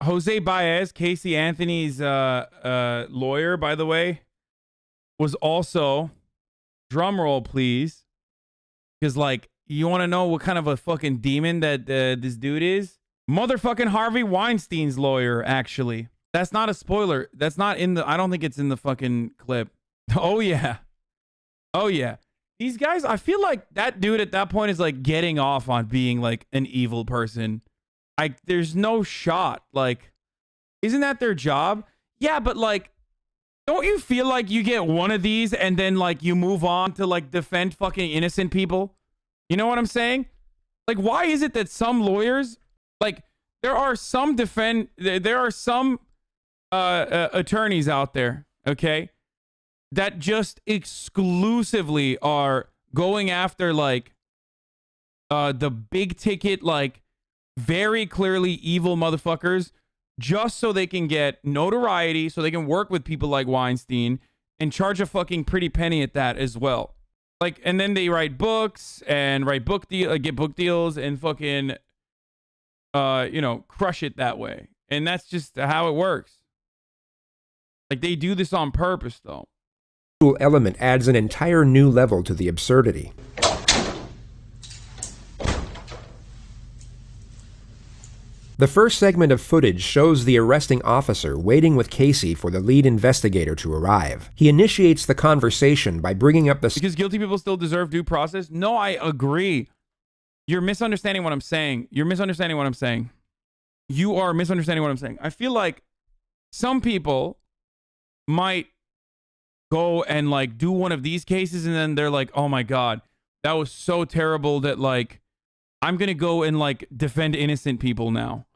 Jose Baez, Casey Anthony's lawyer, by the way, was also, drum roll please, because like, you want to know what kind of a fucking demon that this dude is? Motherfucking Harvey Weinstein's lawyer, actually. That's not a spoiler. That's not in the, I don't think it's in the fucking clip. Oh yeah. Oh yeah. These guys, I feel like that dude at that point is like getting off on being like an evil person. There's no shot. Like, isn't that their job? Yeah, but like, don't you feel like you get one of these and then like you move on to like defend fucking innocent people? You know what I'm saying? Like, why is it that some lawyers, like, there are some attorneys out there, okay, that just exclusively are going after like the big ticket, like very clearly evil motherfuckers, just so they can get notoriety, so they can work with people like Weinstein and charge a fucking pretty penny at that as well. Like, and then they write books and get book deals and fucking crush it that way. And that's just how it works. Like, they do this on purpose, though. Element adds an entire new level to the absurdity. The first segment of footage shows the arresting officer waiting with Casey for the lead investigator to arrive. He initiates the conversation by bringing up the... Because guilty people still deserve due process? No, I agree. You're misunderstanding what I'm saying. You are misunderstanding what I'm saying. I feel like some people might go and like do one of these cases and then they're like, oh my God, that was so terrible that like, I'm going to go and like defend innocent people now.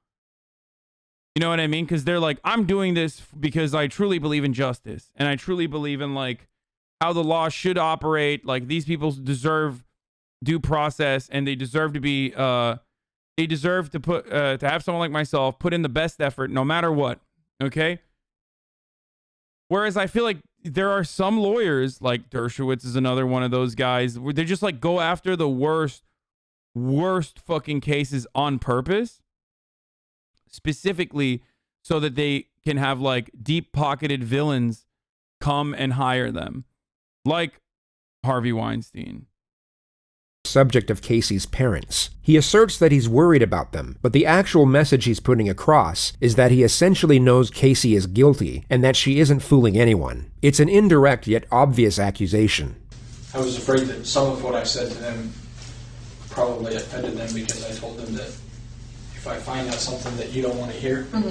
You know what I mean? Because they're like, I'm doing this because I truly believe in justice. And I truly believe in like how the law should operate. Like, these people deserve due process and they deserve to be, they deserve to put, to have someone like myself put in the best effort no matter what. Okay? Whereas I feel like there are some lawyers, like Dershowitz is another one of those guys, where they just like go after the worst fucking cases on purpose, specifically so that they can have like deep-pocketed villains come and hire them, like Harvey Weinstein. Subject of Casey's parents. He asserts that he's worried about them, but the actual message he's putting across is that he essentially knows Casey is guilty and that she isn't fooling anyone. It's an indirect yet obvious accusation. I was afraid that some of what I said to them probably offended them because I told them that if I find out something that you don't want to hear, I'm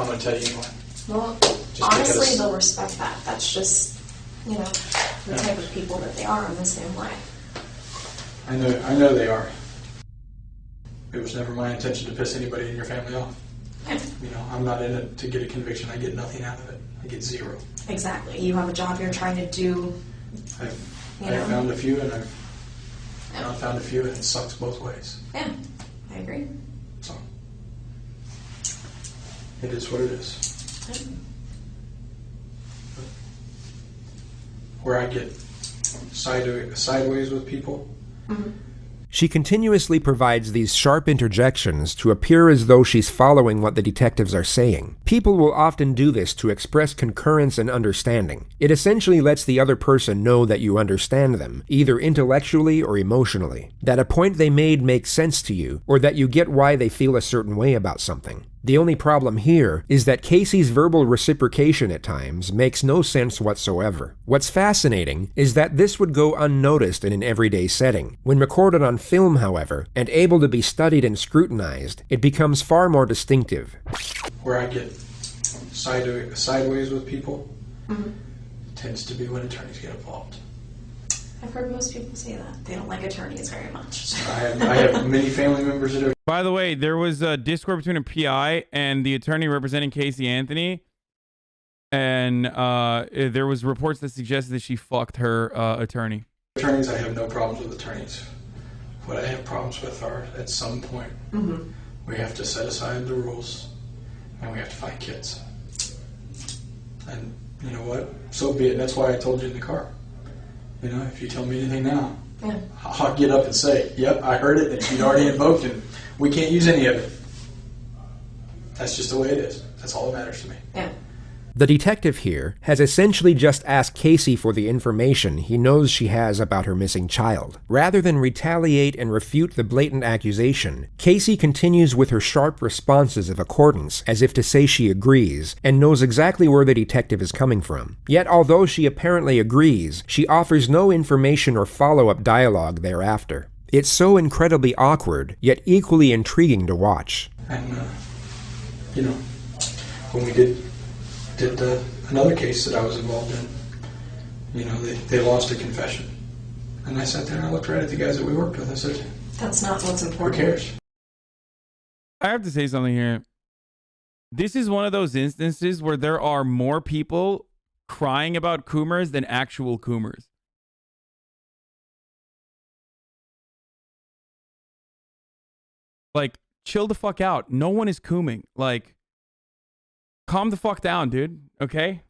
going to tell you anyway. Well, Just honestly, because- they'll respect that. That's just, the type of people that they are. I'm the same way. I know they are. It was never my intention to piss anybody in your family off. I'm not in it to get a conviction. I get nothing out of it. I get zero. Exactly. You have a job you're trying to do. I've found a few, and I've not found a few, and it sucks both ways. Yeah, I agree. So it is what it is. Where I get sideways with people. She continuously provides these sharp interjections to appear as though she's following what the detectives are saying. People will often do this to express concurrence and understanding. It essentially lets the other person know that you understand them, either intellectually or emotionally, that a point they made makes sense to you, or that you get why they feel a certain way about something. The only problem here is that Casey's verbal reciprocation at times makes no sense whatsoever. What's fascinating is that this would go unnoticed in an everyday setting. When recorded on film, however, and able to be studied and scrutinized, it becomes far more distinctive. Where I get sideways with people tends to be when attorneys get involved. I've heard most people say that. They don't like attorneys very much. I have many family members that are... By the way, there was a discord between a PI and the attorney representing Casey Anthony. And there was reports that suggested that she fucked her attorney. Attorneys, I have no problems with attorneys. What I have problems with are, at some point, we have to set aside the rules and we have to find kids. And you know what? So be it. That's why I told you in the car. If you tell me anything now, I'll get up and say, yep, I heard it, and she'd already invoked it. We can't use any of it. That's just the way it is. That's all that matters to me. Yeah. The detective here has essentially just asked Casey for the information he knows she has about her missing child. Rather than retaliate and refute the blatant accusation, Casey continues with her sharp responses of accordance, as if to say she agrees, and knows exactly where the detective is coming from. Yet although she apparently agrees, she offers no information or follow-up dialogue thereafter. It's so incredibly awkward, yet equally intriguing to watch. And, when we did another case that I was involved in, they lost a confession. And I sat there and I looked right at the guys that we worked with. I said, that's not what's important. Who cares? I have to say something here. This is one of those instances where there are more people crying about Coomers than actual Coomers. Like, chill the fuck out. No one is cooming. Like, calm the fuck down, dude. Okay?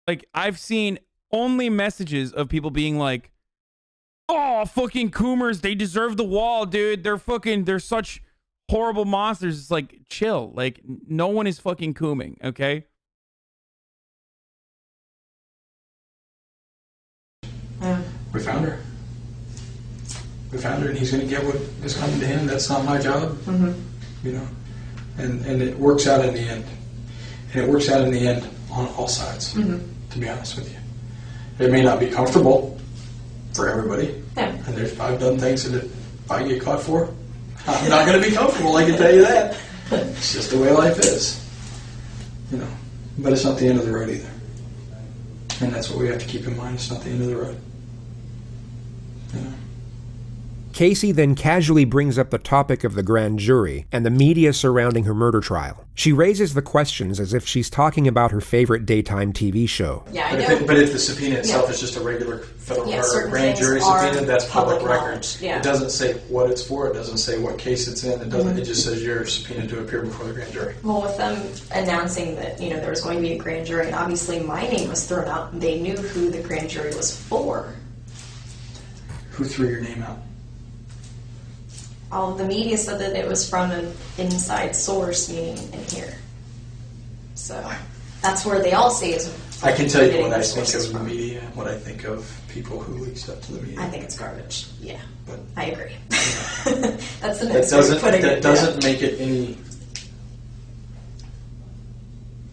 Like, I've seen only messages of people being like, oh, fucking Coomers, they deserve the wall, dude. They're such horrible monsters. It's like, chill. Like, no one is fucking cooming, okay? We found her. We found her, and he's going to get what is coming to him. That's not my job. And it works out in the end. And it works out in the end on all sides, to be honest with you. It may not be comfortable for everybody. Yeah. And I've done things that if I get caught for, I'm not going to be comfortable, I can tell you that. It's just the way life is. But it's not the end of the road either. And that's what we have to keep in mind. It's not the end of the road. Casey then casually brings up the topic of the grand jury and the media surrounding her murder trial. She raises the questions as if she's talking about her favorite daytime TV show. Yeah, I know. But if the subpoena itself is just a regular federal or grand jury subpoena, that's public record. Yeah. It doesn't say what it's for. It doesn't say what case it's in. It doesn't. It just says you're subpoenaed to appear before the grand jury. Well, with them announcing that there was going to be a grand jury, and obviously my name was thrown out, they knew who the grand jury was for. Who threw your name out? All of the media said that it was from an inside source, meaning in here. So that's where they all say is. I can tell you what I think of the media and what I think of people who leak stuff to the media. I think it's garbage. Yeah, but I agree. That's the next way of putting it. That doesn't make it any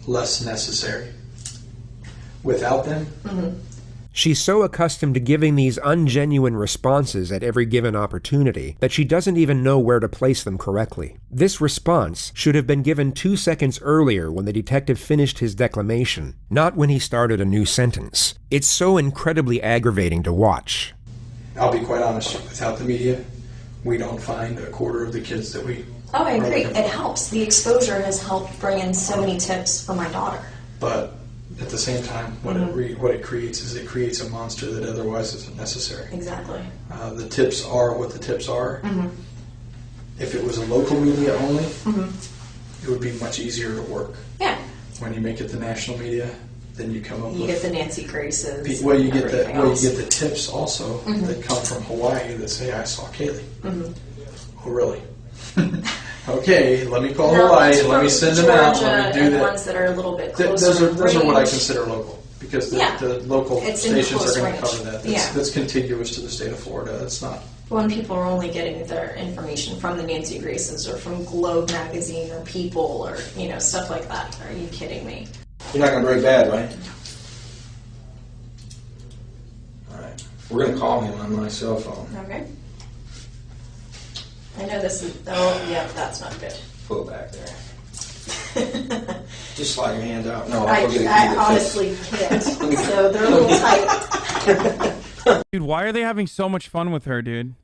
less necessary. Without them. She's so accustomed to giving these ungenuine responses at every given opportunity that she doesn't even know where to place them correctly. This response should have been given 2 seconds earlier when the detective finished his declamation, not when he started a new sentence. It's so incredibly aggravating to watch. I'll be quite honest, without the media, we don't find a quarter of the kids that we... Oh, I agree. It helps. The exposure has helped bring in so many tips for my daughter. But at the same time, what it creates is it creates a monster that otherwise isn't necessary. Exactly. The tips are what the tips are. If it was a local media only, it would be much easier to work. Yeah. When you make it the national media, then you come up with... You get the Nancy Graces. Well, you get the tips also that come from Hawaii that say, I saw Kaylee. Oh, really? Okay, let me call Hawaii, let me send them out, let me do that. Ones that are a little bit closer those are what I consider local, because the local stations are going to cover that. That's contiguous to the state of Florida. It's not. When people are only getting their information from the Nancy Graces or from Globe magazine or People or stuff like that. Are you kidding me? You're not going to break bad, right? All right. We're going to call him on my cell phone. Okay. I know this is... Oh, yeah, that's not good. Pull it back there. Just slide your hands out. No, I honestly can't. So they're a little tight. Dude, why are they having so much fun with her, dude?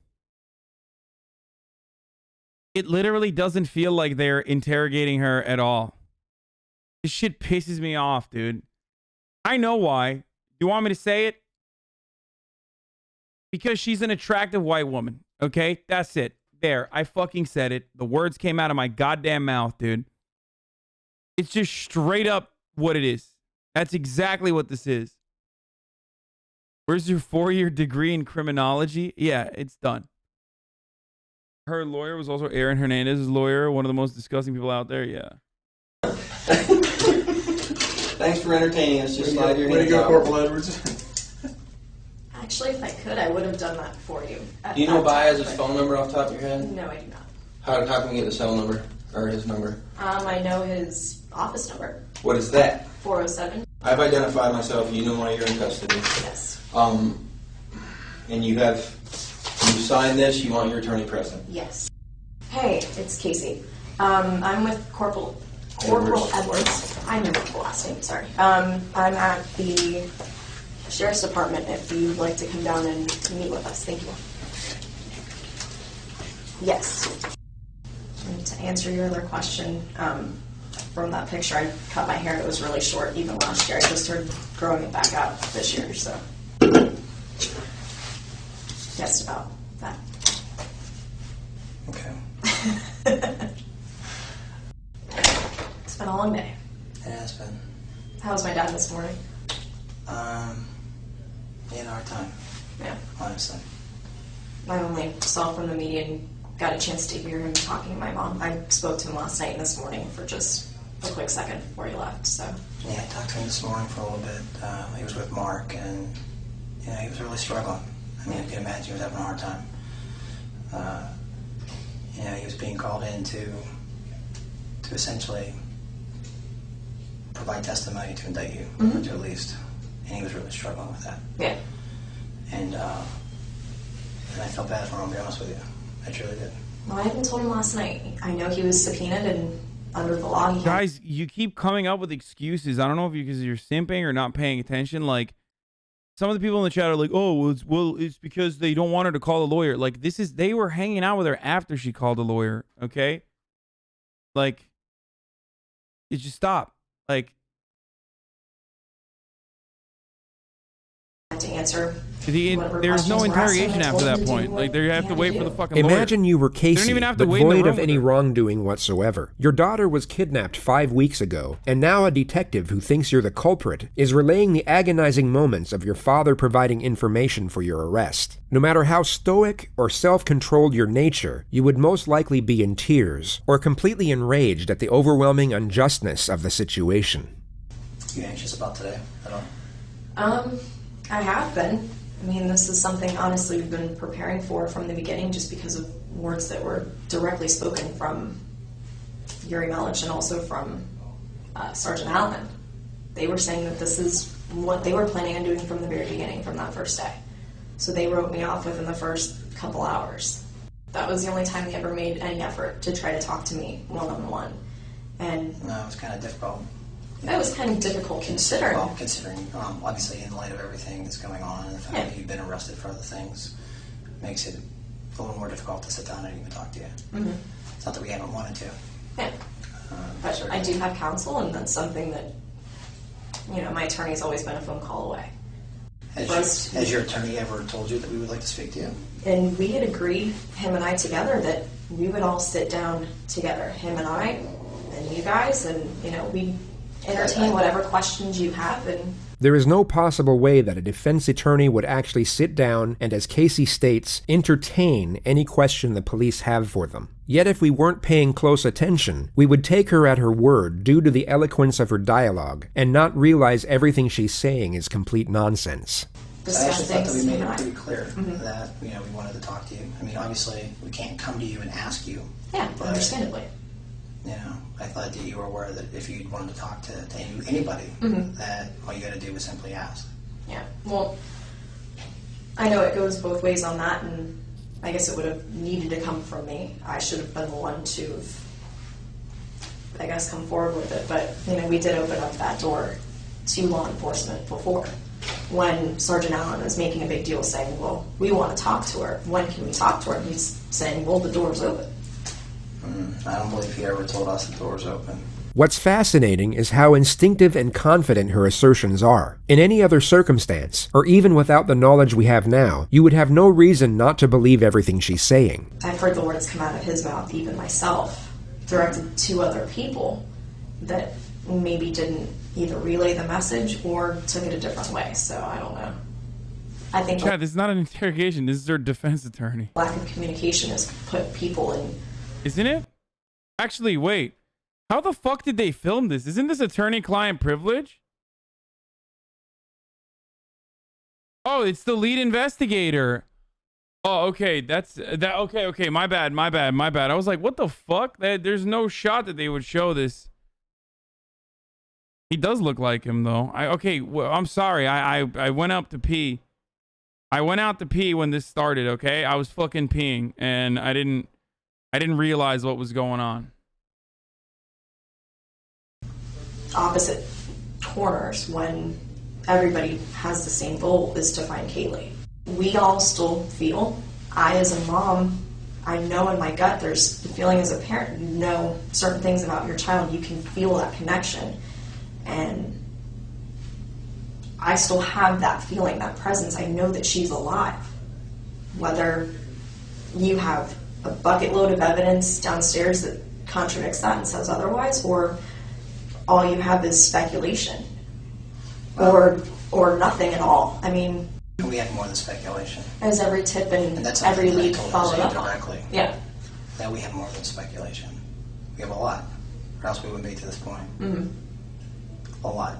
It literally doesn't feel like they're interrogating her at all. This shit pisses me off, dude. I know why. You want me to say it? Because she's an attractive white woman. Okay? That's it. There. I fucking said it. The words came out of my goddamn mouth, dude. It's just straight up what it is. That's exactly what this is. Where's your 4-year degree in criminology? Yeah, it's done. Her lawyer was also Aaron Hernandez's lawyer, one of the most disgusting people out there. Yeah. Thanks for entertaining us. Just slide your hands out. Way to go, Corporal Edwards. Actually, if I could, I would have done that for you. Do you know Baez's phone number off the top of your head? No, I do not. How can we get the cell number or his number? I know his office number. What is that? 407. I've identified myself. You know why you're in custody. Yes. And you signed this. You want your attorney present. Yes. Hey, it's Casey. I'm with Corporal Edwards. I know the last name. Sorry. I'm at the Sheriff's Department. If you'd like to come down and meet with us, thank you. Yes. And to answer your other question, from that picture, I cut my hair. It was really short even last year. I just started growing it back out this year, so just about that. Okay. It's been a long day. It has been. How was my dad this morning? He had a hard time. Yeah. Honestly. I only saw from the media and got a chance to hear him talking to my mom. I spoke to him last night and this morning for just a quick second before he left, so. Yeah, I talked to him this morning for a little bit. He was with Mark, and he was really struggling. I mean, I can imagine he was having a hard time. He was being called in to essentially provide testimony to indict you, to at least, and he was really struggling with that. Yeah. And I felt bad for him, I'll be honest with you. I truly did. Well, I even told him last night. I know he was subpoenaed and under the law. Guys, you keep coming up with excuses. I don't know if because you're simping or not paying attention. Like, some of the people in the chat are like, "Oh, it's because they don't want her to call a lawyer." Like, they were hanging out with her after she called a lawyer. Okay, like, you just stop. Like, to answer. There's no interrogation after that point. Like, they have to wait for the fucking lawyer. Imagine you were Casey, They don't even have to but wait in the void room of with any her. wrongdoing whatsoever. Your daughter was kidnapped 5 weeks ago, and now a detective who thinks you're the culprit is relaying the agonizing moments of your father providing information for your arrest. No matter how stoic or self-controlled your nature, you would most likely be in tears or completely enraged at the overwhelming unjustness of the situation. You anxious about today at all? I have been. I mean, this is something, honestly, we've been preparing for from the beginning just because of words that were directly spoken from Yuri Melich and also from Sergeant Allen. They were saying that this is what they were planning on doing from the very beginning, from that first day. So they wrote me off within the first couple hours. That was the only time they ever made any effort to try to talk to me one-on-one. And no, it was kind of difficult. That was kind of difficult considering. Well, considering, obviously, in light of everything that's going on and the fact that you've been arrested for other things, makes it a little more difficult to sit down and even talk to you. Mm-hmm. It's not that we haven't wanted to. Yeah. But I do have counsel, and that's something that, my attorney's always been a phone call away. Has your attorney ever told you that we would like to speak to you? And we had agreed, him and I together, that we would all sit down together, him and I, and you guys, and, we entertain whatever questions you have. And there is no possible way that a defense attorney would actually sit down and, as Casey states, entertain any question the police have for them. Yet if we weren't paying close attention, we would take her at her word due to the eloquence of her dialogue and not realize everything she's saying is complete nonsense. I actually thought that we made it pretty clear that we wanted to talk to you. I mean, obviously, we can't come to you and ask you. Yeah, but, understandably. I thought that you were aware that if you wanted to talk to anybody, that all you got to do was simply ask. Yeah, well, I know it goes both ways on that, and I guess it would have needed to come from me. I should have been the one to, I guess, come forward with it. But, we did open up that door to law enforcement before, when Sergeant Allen was making a big deal saying, well, we want to talk to her. When can we talk to her? And he's saying, well, the door's open. I don't believe he ever told us the door's open. What's fascinating is how instinctive and confident her assertions are. In any other circumstance, or even without the knowledge we have now, you would have no reason not to believe everything she's saying. I've heard the words come out of his mouth, even myself, directed to other people that maybe didn't either relay the message or took it a different way, so I don't know. I think Chad, this is not an interrogation, this is their defense attorney. Lack of communication has put people in... Isn't it? Actually, wait. How the fuck did they film this? Isn't this attorney-client privilege? Oh, it's the lead investigator. Oh, okay. Okay. My bad. I was like, what the fuck? There's no shot that they would show this. He does look like him, though. I'm sorry. I went up to pee. I went out to pee when this started, okay? I was fucking peeing, and I didn't realize what was going on. Opposite corners when everybody has the same goal, is to find Kaylee. We all still feel, I as a mom, I know in my gut, there's the feeling as a parent, you know certain things about your child, you can feel that connection. And I still have that feeling, that presence. I know that she's alive. Whether you have a bucket load of evidence downstairs that contradicts that and says otherwise, or all you have is speculation, or nothing at all. I mean, we have more than speculation. As every tip and every lead followed up directly. on. Yeah. That we have more than speculation. We have a lot, or else we wouldn't be to this point. Mm-hmm. A lot.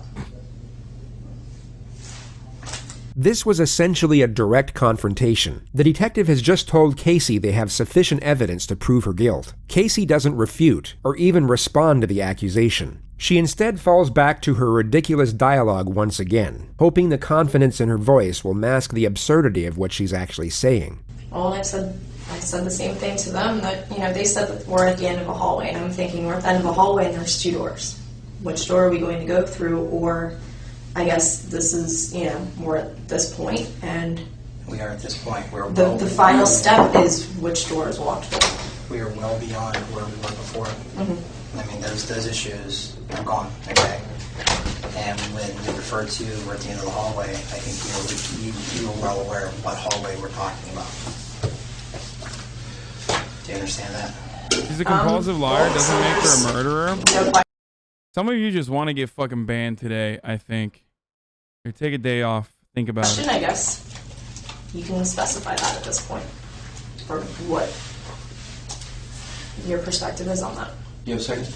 This was essentially a direct confrontation. The detective has just told Casey they have sufficient evidence to prove her guilt. Casey doesn't refute or even respond to the accusation. She instead falls back to her ridiculous dialogue once again, hoping the confidence in her voice will mask the absurdity of what she's actually saying. Well, I said the same thing to them, that, they said that we're at the end of a hallway, and I'm thinking we're at the end of a hallway and there's two doors. Which door are we going to go through? Or I guess this is, we're at this point, and we are at this point. The final step is which door is walked through. We are well beyond where we were before. Mm-hmm. I mean, those issues are gone, okay? And when you refer to we're at the end of the hallway, I think you are well aware of what hallway we're talking about. Do you understand that? She's a compulsive liar, doesn't make her a murderer. Some of you just want to get fucking banned today, I think. Here, take a day off. Think about it. I guess you can specify that at this point, for what your perspective is on that. You have a second?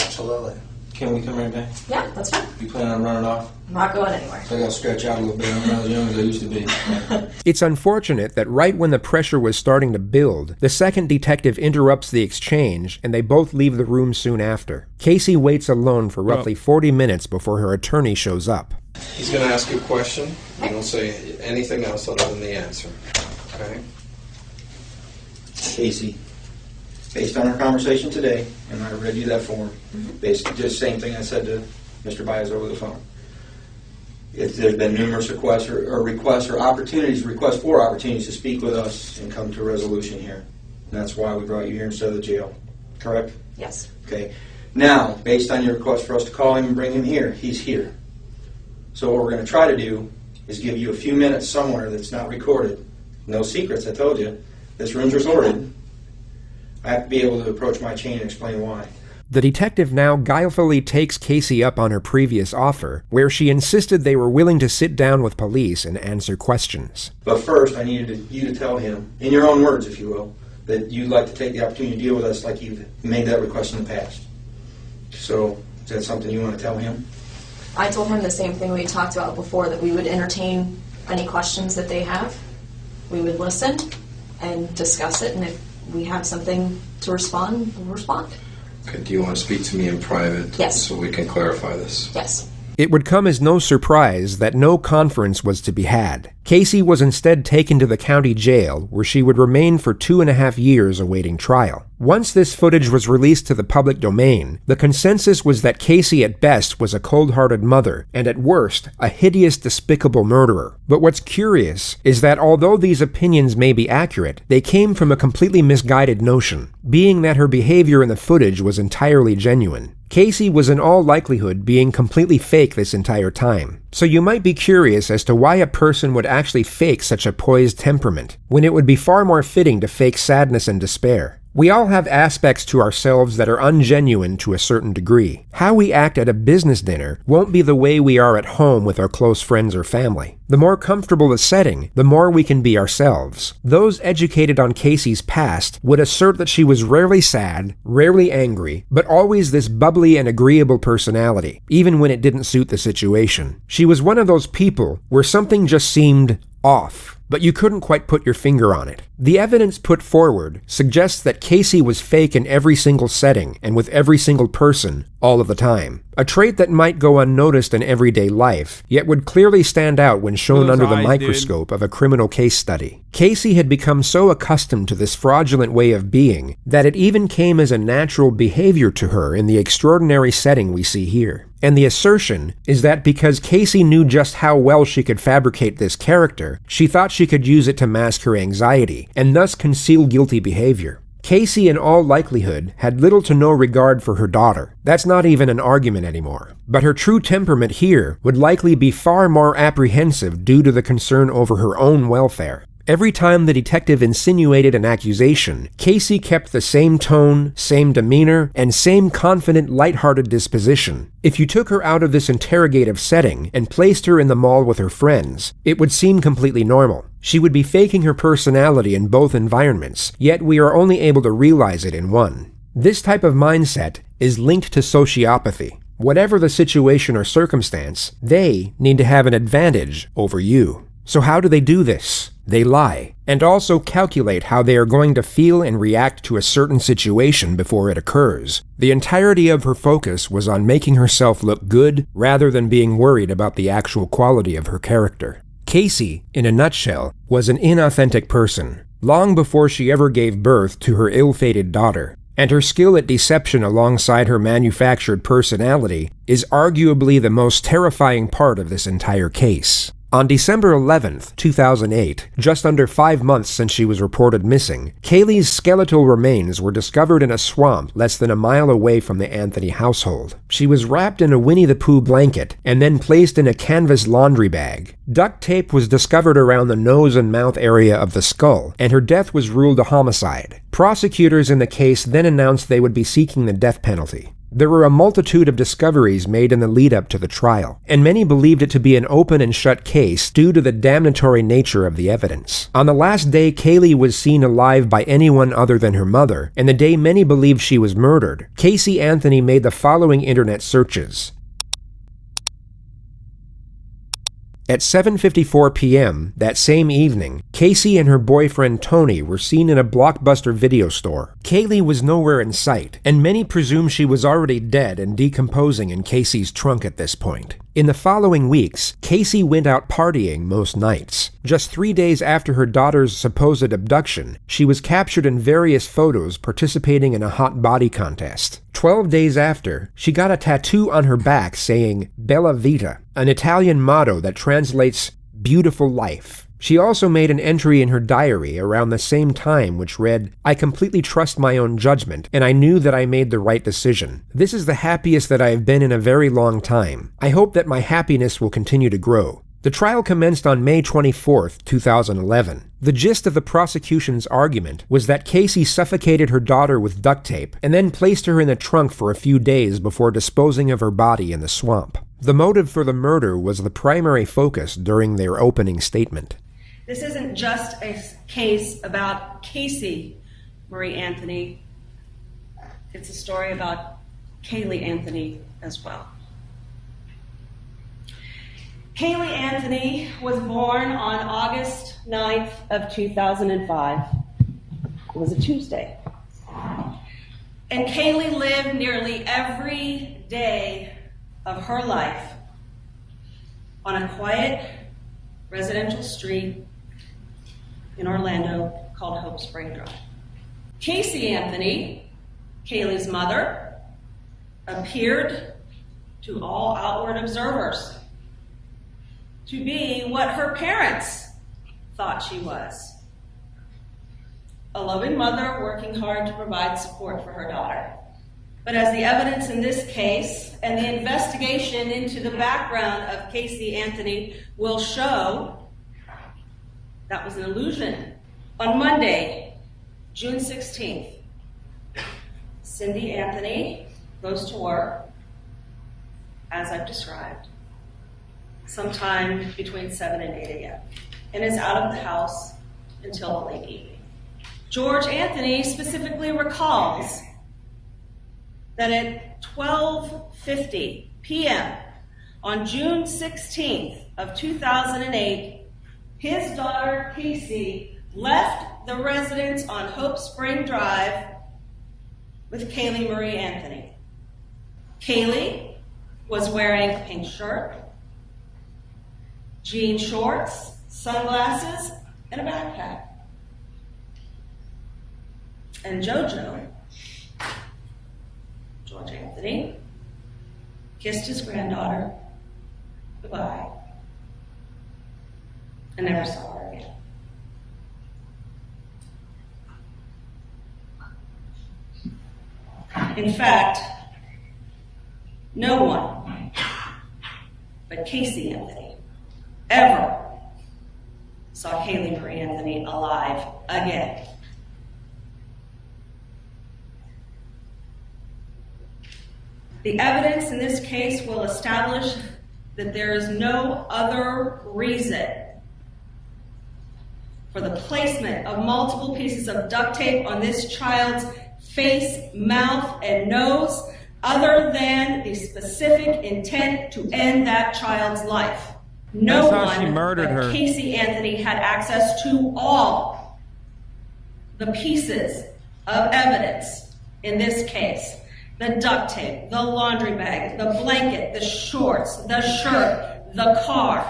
Absolutely. Can we come right back? Yeah, that's fine. You plan on running off? I'm not going anywhere. So I gotta stretch out a little bit. I'm not as young as I used to be. It's unfortunate that right when the pressure was starting to build, the second detective interrupts the exchange and they both leave the room soon after. Casey waits alone for roughly 40 minutes before her attorney shows up. He's going to ask you a question. You don't say anything else other than the answer. Okay? Casey, based on our conversation today, and I read you that form, basically just the same thing I said to Mr. Baez over the phone. If there's been numerous requests for opportunities to speak with us and come to a resolution here. And that's why we brought you here instead of the jail. Correct? Yes. Okay. Now, based on your request for us to call him and bring him here, he's here. So what we're going to try to do is give you a few minutes somewhere that's not recorded. No secrets, I told you. This room's recorded. I have to be able to approach my chain and explain why. The detective now guilefully takes Casey up on her previous offer, where she insisted they were willing to sit down with police and answer questions. But first, I needed you to tell him, in your own words, if you will, that you'd like to take the opportunity to deal with us like you've made that request in the past. So, is that something you want to tell him? I told him the same thing we talked about before, that we would entertain any questions that they have. We would listen and discuss it, and if we have something to respond, we'll respond. Okay, do you want to speak to me in private? Yes. So we can clarify this? Yes. It would come as no surprise that no conference was to be had. Casey was instead taken to the county jail, where she would remain for 2.5 years awaiting trial. Once this footage was released to the public domain, the consensus was that Casey at best was a cold-hearted mother, and at worst, a hideous, despicable murderer. But what's curious is that although these opinions may be accurate, they came from a completely misguided notion, being that her behavior in the footage was entirely genuine. Casey was in all likelihood being completely fake this entire time. So you might be curious as to why a person would actually fake such a poised temperament, when it would be far more fitting to fake sadness and despair. We all have aspects to ourselves that are ungenuine to a certain degree. How we act at a business dinner won't be the way we are at home with our close friends or family. The more comfortable the setting, the more we can be ourselves. Those educated on Casey's past would assert that she was rarely sad, rarely angry, but always this bubbly and agreeable personality, even when it didn't suit the situation. She was one of those people where something just seemed off, but you couldn't quite put your finger on it. The evidence put forward suggests that Casey was fake in every single setting and with every single person all of the time. A trait that might go unnoticed in everyday life, yet would clearly stand out when shown under the microscope of a criminal case study. Casey had become so accustomed to this fraudulent way of being that it even came as a natural behavior to her in the extraordinary setting we see here. And the assertion is that because Casey knew just how well she could fabricate this character, she thought she could use it to mask her anxiety, and thus conceal guilty behavior. Casey, in all likelihood, had little to no regard for her daughter. That's not even an argument anymore. But her true temperament here would likely be far more apprehensive due to the concern over her own welfare. Every time the detective insinuated an accusation, Casey kept the same tone, same demeanor, and same confident, lighthearted disposition. If you took her out of this interrogative setting and placed her in the mall with her friends, it would seem completely normal. She would be faking her personality in both environments, yet we are only able to realize it in one. This type of mindset is linked to sociopathy. Whatever the situation or circumstance, they need to have an advantage over you. So how do they do this? They lie, and also calculate how they are going to feel and react to a certain situation before it occurs. The entirety of her focus was on making herself look good rather than being worried about the actual quality of her character. Casey, in a nutshell, was an inauthentic person, long before she ever gave birth to her ill-fated daughter. And her skill at deception alongside her manufactured personality is arguably the most terrifying part of this entire case. On December 11th, 2008, just under 5 months since she was reported missing, Kaylee's skeletal remains were discovered in a swamp less than a mile away from the Anthony household. She was wrapped in a Winnie the Pooh blanket and then placed in a canvas laundry bag. Duct tape was discovered around the nose and mouth area of the skull, and her death was ruled a homicide. Prosecutors in the case then announced they would be seeking the death penalty. There were a multitude of discoveries made in the lead-up to the trial, and many believed it to be an open and shut case due to the damnatory nature of the evidence. On the last day Kaylee was seen alive by anyone other than her mother, and the day many believed she was murdered, Casey Anthony made the following internet searches. At 7:54 p.m. that same evening, Casey and her boyfriend Tony were seen in a Blockbuster video store. Kaylee was nowhere in sight, and many presume she was already dead and decomposing in Casey's trunk at this point. In the following weeks, Casey went out partying most nights. Just 3 days after her daughter's supposed abduction, she was captured in various photos participating in a hot body contest. 12 days after, she got a tattoo on her back saying Bella Vita, an Italian motto that translates beautiful life. She also made an entry in her diary around the same time which read, "I completely trust my own judgment, and I knew that I made the right decision. This is the happiest that I have been in a very long time. I hope that my happiness will continue to grow." The trial commenced on May 24, 2011. The gist of the prosecution's argument was that Casey suffocated her daughter with duct tape and then placed her in the trunk for a few days before disposing of her body in the swamp. The motive for the murder was the primary focus during their opening statement. This isn't just a case about Casey Marie Anthony. It's a story about Kaylee Anthony as well. Kaylee Anthony was born on August 9th of 2005. It was a Tuesday. And Kaylee lived nearly every day of her life on a quiet residential street in Orlando called Hope Spring Drive. Casey Anthony, Kaylee's mother, appeared to all outward observers to be what her parents thought she was. A loving mother working hard to provide support for her daughter. But as the evidence in this case and the investigation into the background of Casey Anthony will show, that was an illusion. On Monday, June 16th, Cindy Anthony goes to work, as I've described, sometime between 7 and 8 a.m., and is out of the house until the late evening. George Anthony specifically recalls that at 12:50 p.m. on June 16th of 2008, his daughter Casey left the residence on Hope Spring Drive with Kaylee Marie Anthony. Kaylee was wearing a pink shirt, jean shorts, sunglasses, and a backpack. And Jojo, George Anthony, kissed his granddaughter goodbye and never saw her again. In fact, no one but Casey Anthony ever saw Kaylee Marie Anthony alive again. The evidence in this case will establish that there is no other reason for the placement of multiple pieces of duct tape on this child's face, mouth, and nose other than the specific intent to end that child's life. No one but Casey Anthony had access to all the pieces of evidence in this case. The duct tape, the laundry bag, the blanket, the shorts, the shirt, the car.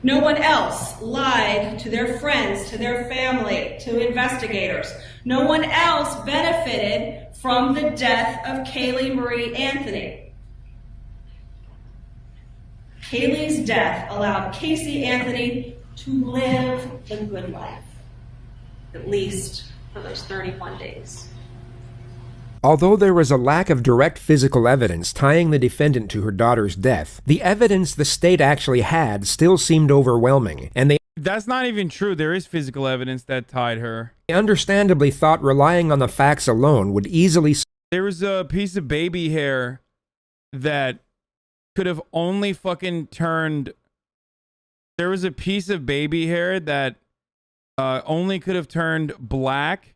No one else lied to their friends, to their family, to investigators. No one else benefited from the death of Kaylee Marie Anthony. Kaylee's death allowed Casey Anthony to live the good life, at least for those 31 days. Although there was a lack of direct physical evidence tying the defendant to her daughter's death, the evidence the state actually had still seemed overwhelming, and they That's not even true. There is physical evidence that tied her. understandably thought relying on the facts alone would easily... There was a piece of baby hair that could have only fucking turned... There was a piece of baby hair that only could have turned black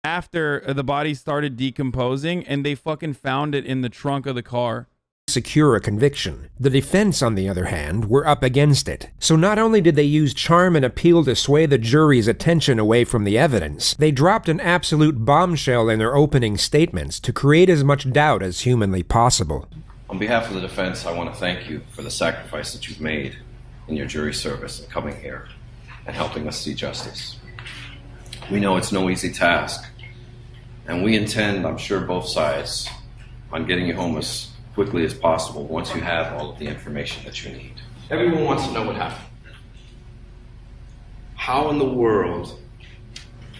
after the body started decomposing, and they fucking found it in the trunk of the car. secure a conviction. The defense, on the other hand, were up against it. So not only did they use charm and appeal to sway the jury's attention away from the evidence, they dropped an absolute bombshell in their opening statements to create as much doubt as humanly possible. On behalf of the defense, I want to thank you for the sacrifice that you've made in your jury service and coming here and helping us see justice. We know it's no easy task, and we intend, I'm sure both sides, on getting you home as quickly as possible once you have all of the information that you need. Everyone wants to know what happened. How in the world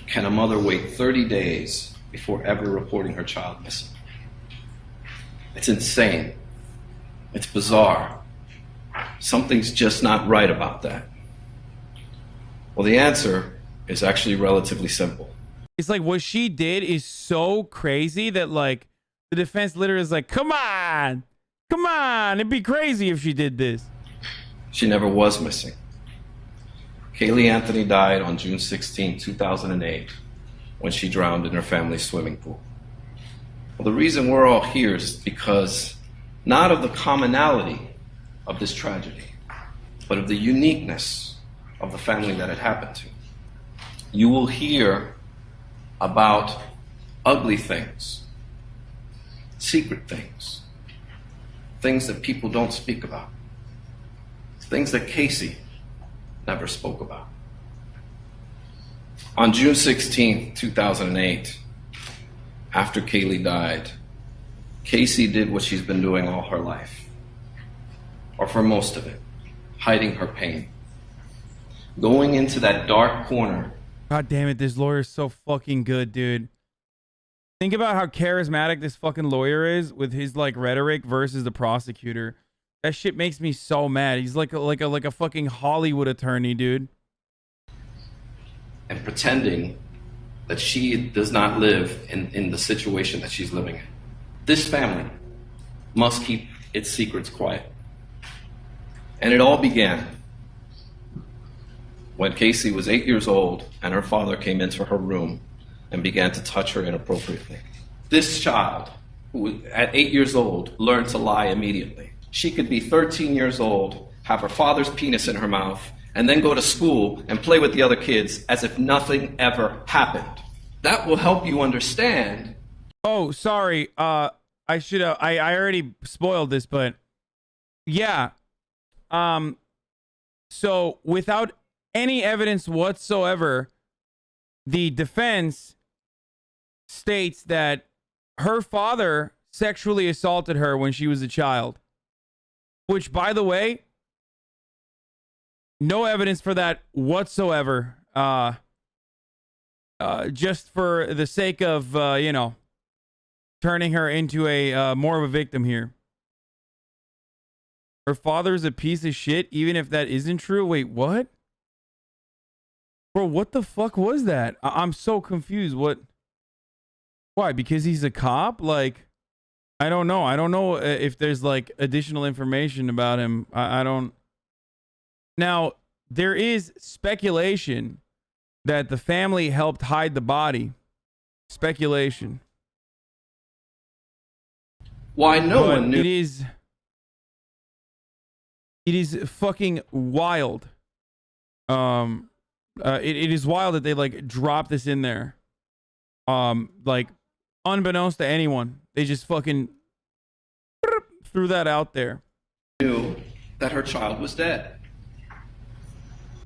can a mother wait 30 days before ever reporting her child missing? It's insane. It's bizarre. Something's just not right about that. Well, the answer is actually relatively simple. It's like what she did is so crazy that like the defense literally is like, come on, it'd be crazy if she did this. She never was missing. Kaylee Anthony died on June 16, 2008, when she drowned in her family's swimming pool. Well, the reason we're all here is because not of the commonality of this tragedy, but of the uniqueness of the family that it happened to. You will hear about ugly things, secret things, things that people don't speak about, things that Casey never spoke about. On June 16, 2008, after Kaylee died, Casey did what she's been doing all her life, or for most of it, hiding her pain. Going into that dark corner. God damn it, this lawyer is so fucking good, dude. Think about how charismatic this fucking lawyer is with his like rhetoric versus the prosecutor. That shit makes me so mad. He's like a fucking Hollywood attorney, dude. And pretending that she does not live in the situation that she's living in. This family must keep its secrets quiet. And it all began when Casey was 8 years old and her father came into her room and began to touch her inappropriately. This child, who at 8 years old, learned to lie immediately. She could be 13 years old, have her father's penis in her mouth, and then go to school and play with the other kids as if nothing ever happened. That will help you understand. Oh, sorry. I already spoiled this, but yeah. So without any evidence whatsoever, the defense states that her father sexually assaulted her when she was a child. Which, by the way, no evidence for that whatsoever. Just for the sake of, turning her into a more of a victim here. Her father's a piece of shit, even if that isn't true. Wait, what? Bro, what the fuck was that? I'm so confused. What? Why? Because he's a cop? Like, I don't know. I don't know if there's like additional information about him. I don't. Now, there is speculation that the family helped hide the body. Speculation. Why no one knew? It is fucking wild. It is wild that they like dropped this in there. Like unbeknownst to anyone, they just fucking threw that out there. Knew that her child was dead.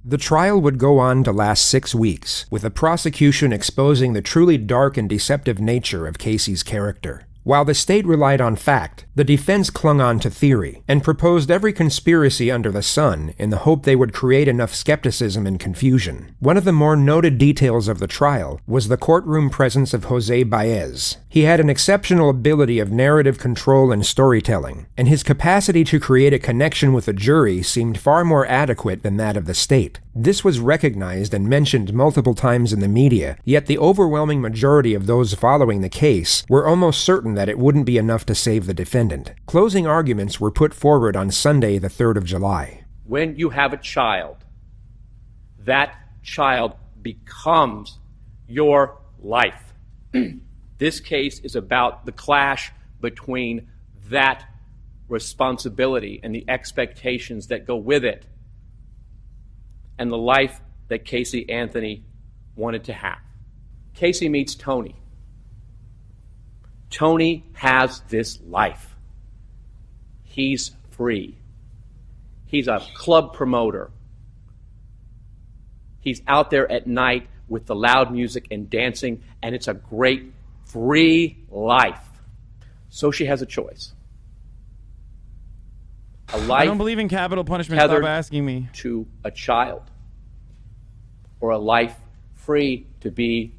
The trial would go on to last 6 weeks, with the prosecution exposing the truly dark and deceptive nature of Casey's character. While the state relied on fact, the defense clung on to theory, and proposed every conspiracy under the sun in the hope they would create enough skepticism and confusion. One of the more noted details of the trial was the courtroom presence of Jose Baez. He had an exceptional ability of narrative control and storytelling, and his capacity to create a connection with the jury seemed far more adequate than that of the state. This was recognized and mentioned multiple times in the media, yet the overwhelming majority of those following the case were almost certain that it wouldn't be enough to save the defendant. Closing arguments were put forward on Sunday, the 3rd of July. When you have a child, that child becomes your life. This case is about the clash between that responsibility and the expectations that go with it, and the life that Casey Anthony wanted to have. Casey meets Tony. Tony has this life. He's free. He's a club promoter. He's out there at night with the loud music and dancing, and it's a great, free life. So she has a choice. A life I don't believe in capital punishment. Stop asking me. To a child, or a life free to be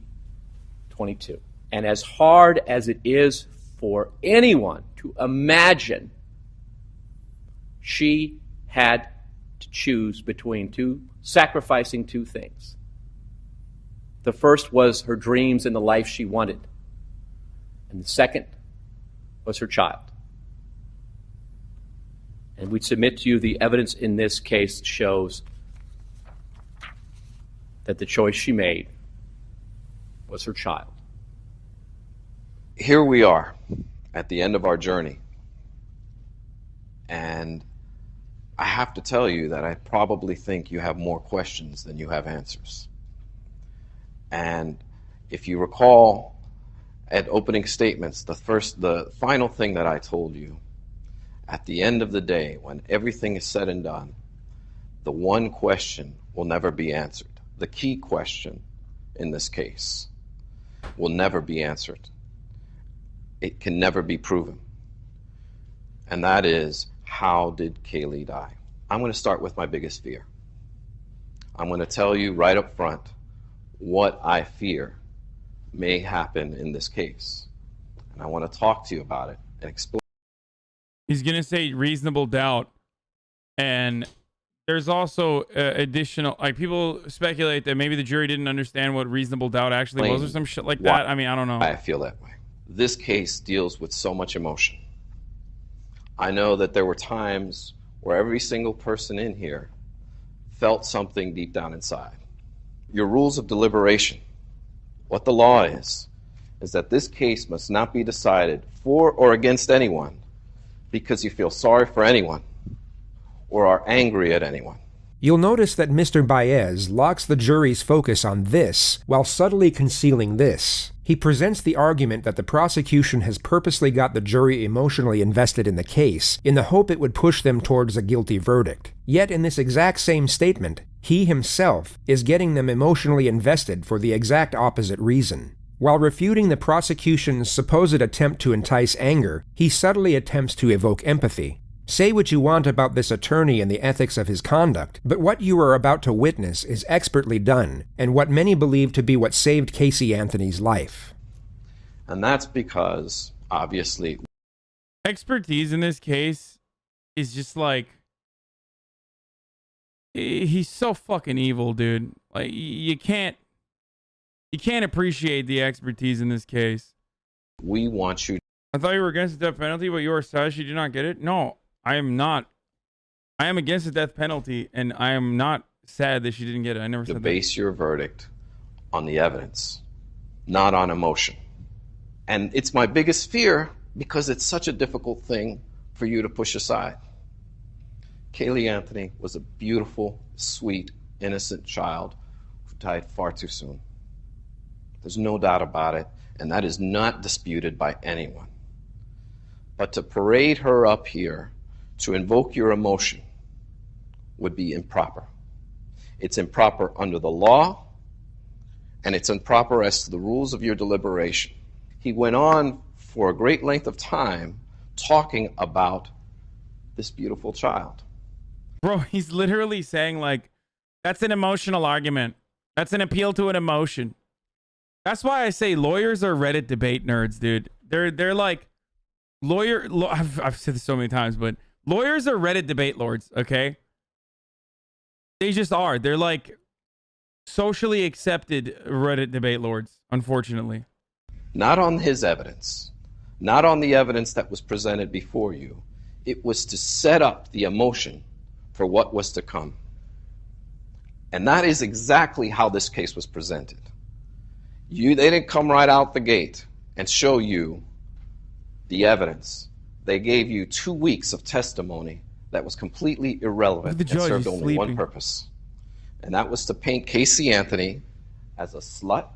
22. And as hard as it is for anyone to imagine, she had to choose between sacrificing two things. The first was her dreams and the life she wanted. And the second was her child. And we submit to you the evidence in this case shows that the choice she made was her child. Here we are at the end of our journey. And I have to tell you that I probably think you have more questions than you have answers. And if you recall at opening statements, the final thing that I told you, at the end of the day, when everything is said and done, the one question will never be answered. The key question in this case will never be answered. It can never be proven. And that is, how did Kaylee die? I'm going to start with my biggest fear. I'm going to tell you right up front what I fear may happen in this case. And I want to talk to you about it and explain. He's going to say reasonable doubt. And there's also additional, like, people speculate that maybe the jury didn't understand what reasonable doubt actually was or some shit like that. I mean, I don't know. I feel that way. This case deals with so much emotion. I know that there were times where every single person in here felt something deep down inside. Your rules of deliberation, what the law is that this case must not be decided for or against anyone because you feel sorry for anyone or are angry at anyone. You'll notice that Mr. Baez locks the jury's focus on this while subtly concealing this. He presents the argument that the prosecution has purposely got the jury emotionally invested in the case in the hope it would push them towards a guilty verdict. Yet in this exact same statement, he himself is getting them emotionally invested for the exact opposite reason. While refuting the prosecution's supposed attempt to entice anger, he subtly attempts to evoke empathy. Say what you want about this attorney and the ethics of his conduct, but what you are about to witness is expertly done, and what many believe to be what saved Casey Anthony's life. And that's because, obviously, expertise in this case is just like, he's so fucking evil, dude. Like, you can't appreciate the expertise in this case. We want you. I thought you were against the death penalty, but you are sad she did not get it. No, I am not. I am against the death penalty, and I am not sad that she didn't get it. I never said that. To base your verdict on the evidence, not on emotion. And it's my biggest fear because it's such a difficult thing for you to push aside. Kaylee Anthony was a beautiful, sweet, innocent child who died far too soon. There's no doubt about it, and that is not disputed by anyone. But to parade her up here, to invoke your emotion, would be improper. It's improper under the law, and it's improper as to the rules of your deliberation. He went on for a great length of time talking about this beautiful child. Bro, he's literally saying, like, that's an emotional argument. That's an appeal to an emotion. That's why I say lawyers are Reddit debate nerds, dude. They're like, I've said this so many times, but lawyers are Reddit debate lords, okay? They just are. They're like socially accepted Reddit debate lords, unfortunately. Not on his evidence, not on the evidence that was presented before you. It was to set up the emotion for what was to come. And that is exactly how this case was presented. They didn't come right out the gate and show you the evidence They gave you 2 weeks of testimony that was completely irrelevant and served only one purpose. And that was to paint Casey Anthony as a slut,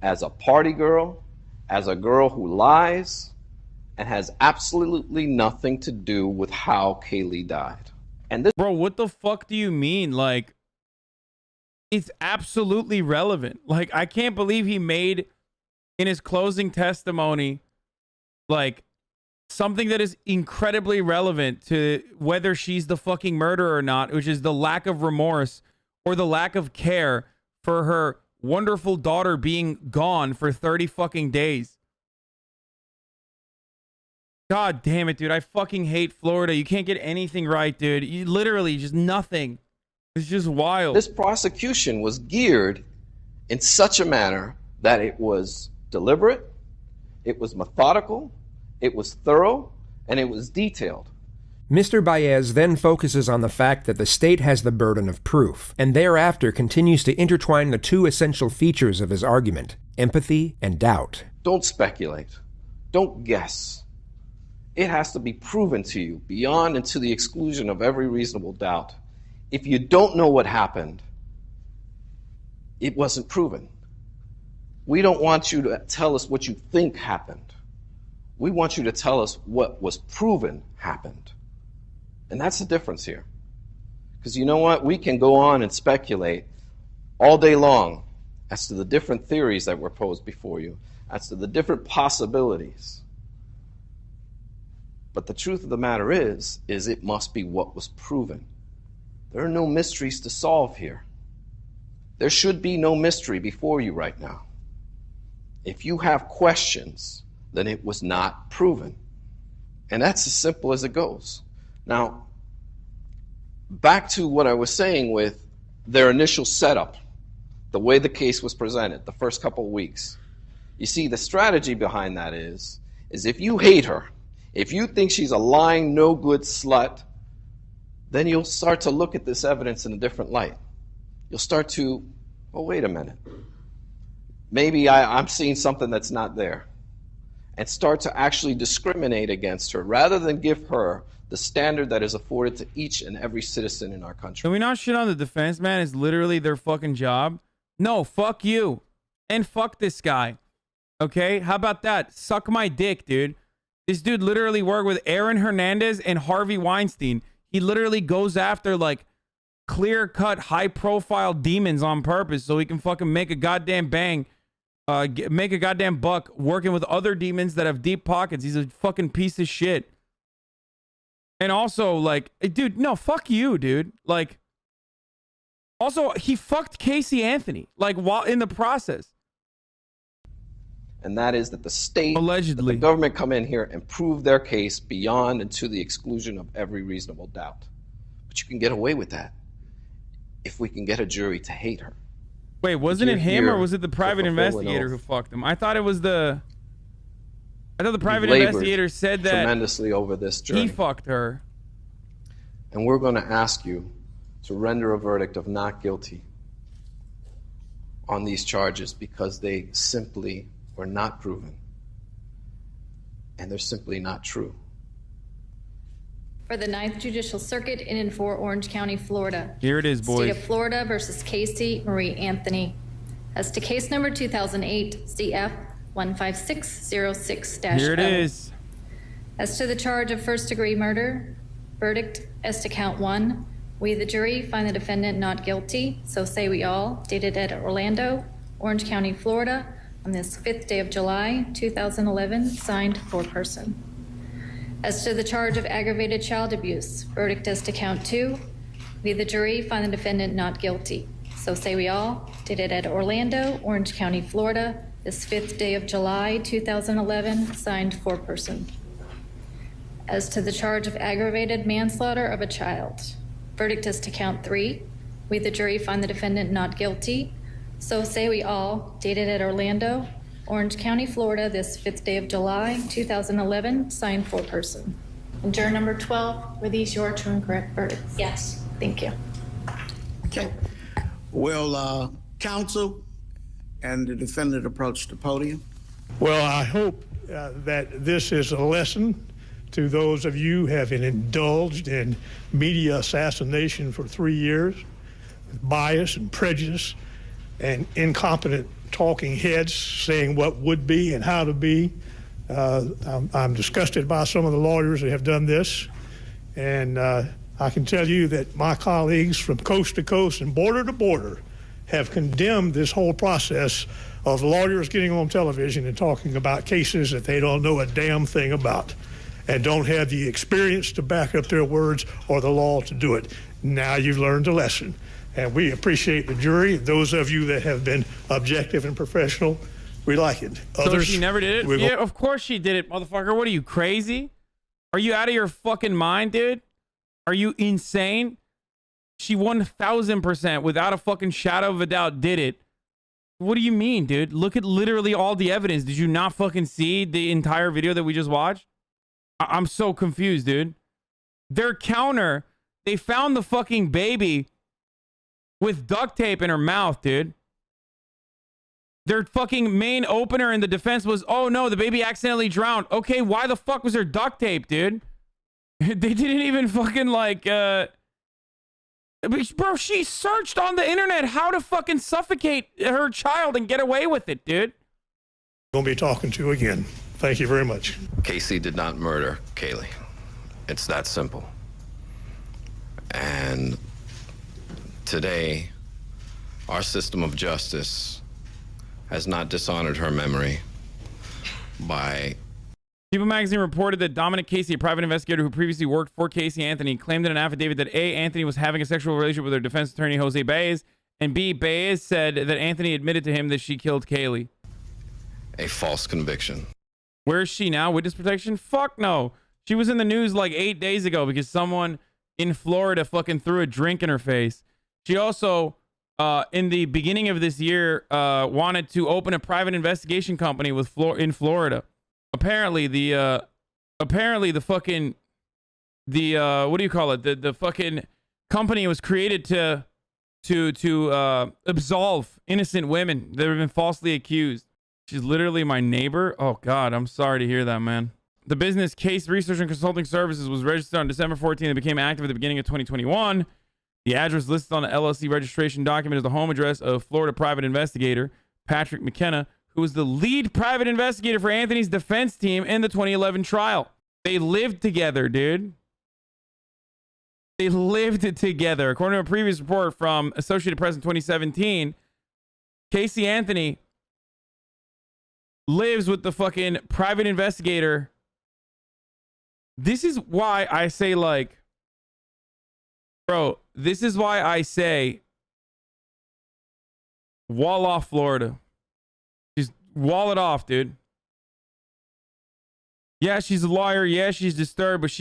as a party girl, as a girl who lies, and has absolutely nothing to do with how Kaylee died. And this— Bro, what the fuck do you mean? Like, it's absolutely relevant. Like, I can't believe he made in his closing testimony, like, something that is incredibly relevant to whether she's the fucking murderer or not, which is the lack of remorse or the lack of care for her wonderful daughter being gone for 30 fucking days. God damn it, dude. I fucking hate Florida. You can't get anything right, dude. You literally just nothing. It's just wild. This prosecution was geared in such a manner that it was deliberate, it was methodical, it was thorough, and it was detailed. Mr. Baez then focuses on the fact that the state has the burden of proof, and thereafter continues to intertwine the two essential features of his argument, empathy and doubt. Don't speculate. Don't guess. It has to be proven to you beyond and to the exclusion of every reasonable doubt. If you don't know what happened, it wasn't proven. We don't want you to tell us what you think happened. We want you to tell us what was proven happened. And that's the difference here. Because you know what? We can go on and speculate all day long as to the different theories that were posed before you, as to the different possibilities. But the truth of the matter is it must be what was proven. There are no mysteries to solve here. There should be no mystery before you right now. If you have questions, then it was not proven. And that's as simple as it goes. Now, back to what I was saying with their initial setup, the way the case was presented, the first couple of weeks. You see, the strategy behind that is if you hate her, if you think she's a lying, no-good slut, then you'll start to look at this evidence in a different light. You'll start to, oh, wait a minute. Maybe I'm seeing something that's not there. And start to actually discriminate against her rather than give her the standard that is afforded to each and every citizen in our country. Can we not shit on the defense, man? It's literally their fucking job. No, fuck you. And fuck this guy. Okay? How about that? Suck my dick, dude. This dude literally worked with Aaron Hernandez and Harvey Weinstein. He literally goes after, like, clear-cut, high-profile demons on purpose so he can fucking make a goddamn bang. Make a goddamn buck working with other demons that have deep pockets. He's a fucking piece of shit. And also, like, dude, no, fuck you, dude. Like, also, he fucked Casey Anthony, like, while in the process. And that is that the state, allegedly, the government come in here and prove their case beyond and to the exclusion of every reasonable doubt. But you can get away with that if we can get a jury to hate her. Wait, wasn't it him or was it the private investigator who fucked him? I thought it was the... I thought the private investigator said that tremendously over this journey. He fucked her. And we're going to ask you to render a verdict of not guilty on these charges because they simply were not proven. And they're simply not true. For the 9th Judicial Circuit in and for Orange County, Florida. Here it is, boys. State of Florida versus Casey Marie Anthony. As to case number 2008 CF 15606-0. Here it is. As to the charge of first-degree murder, verdict as to count 1, we the jury find the defendant not guilty, so say we all, dated at Orlando, Orange County, Florida, on this 5th day of July, 2011, signed foreperson. As to the charge of aggravated child abuse, verdict as to count 2, we the jury find the defendant not guilty. So say we all, dated at Orlando, Orange County, Florida, this 5th day of July, 2011, signed foreperson. As to the charge of aggravated manslaughter of a child, verdict as to count 3, we the jury find the defendant not guilty. So say we all, dated at Orlando, Orange County, Florida, this 5th day of July, 2011, signed foreperson. And juror number 12, were these your true and correct verdicts? Yes. Thank you. Okay. Will counsel and the defendant approach the podium? Well, I hope that this is a lesson to those of you who have indulged in media assassination for 3 years, with bias and prejudice and incompetent talking heads saying what would be and how to be. I'm disgusted by some of the lawyers that have done this, and I can tell you that my colleagues from coast to coast and border to border have condemned this whole process of lawyers getting on television and talking about cases that they don't know a damn thing about and don't have the experience to back up their words or the law to do it. Now you've learned a lesson, and we appreciate the jury. Those of you that have been objective and professional, we like it. So she never did it? Yeah, of course she did it, motherfucker. What are you, crazy? Are you out of your fucking mind, dude? Are you insane? She 1000% without a fucking shadow of a doubt did it. What do you mean, dude? Look at literally all the evidence. Did you not fucking see the entire video that we just watched? I'm so confused, dude. Their counter, they found the fucking baby with duct tape in her mouth, dude. Their fucking main opener in the defense was, oh no, the baby accidentally drowned. Okay, why the fuck was there duct tape, dude? They didn't even fucking like, bro, she searched on the internet how to fucking suffocate her child and get away with it, dude. Gonna be talking to you again. Thank you very much. Casey did not murder Kaylee. It's that simple. And today, our system of justice has not dishonored her memory by... People magazine reported that Dominic Casey, a private investigator who previously worked for Casey Anthony, claimed in an affidavit that A, Anthony was having a sexual relationship with her defense attorney, Jose Baez, and B, Baez said that Anthony admitted to him that she killed Kaylee. A false conviction. Where is she now? Witness protection? Fuck no. She was in the news like 8 days ago because someone in Florida fucking threw a drink in her face. She also, in the beginning of this year, wanted to open a private investigation company in Florida. Apparently the fucking, what do you call it? The fucking company was created to absolve innocent women that have been falsely accused. She's literally my neighbor. Oh God, I'm sorry to hear that, man. The business Case Research and Consulting Services was registered on December 14th and became active at the beginning of 2021. The address listed on the LLC registration document is the home address of Florida private investigator Patrick McKenna, who was the lead private investigator for Anthony's defense team in the 2011 trial. They lived together, dude. They lived together. According to a previous report from Associated Press in 2017, Casey Anthony lives with the fucking private investigator. This is why I say, like, bro, this is why I say wall off Florida. Just wall it off, dude. Yeah, she's a liar. Yeah, she's disturbed, but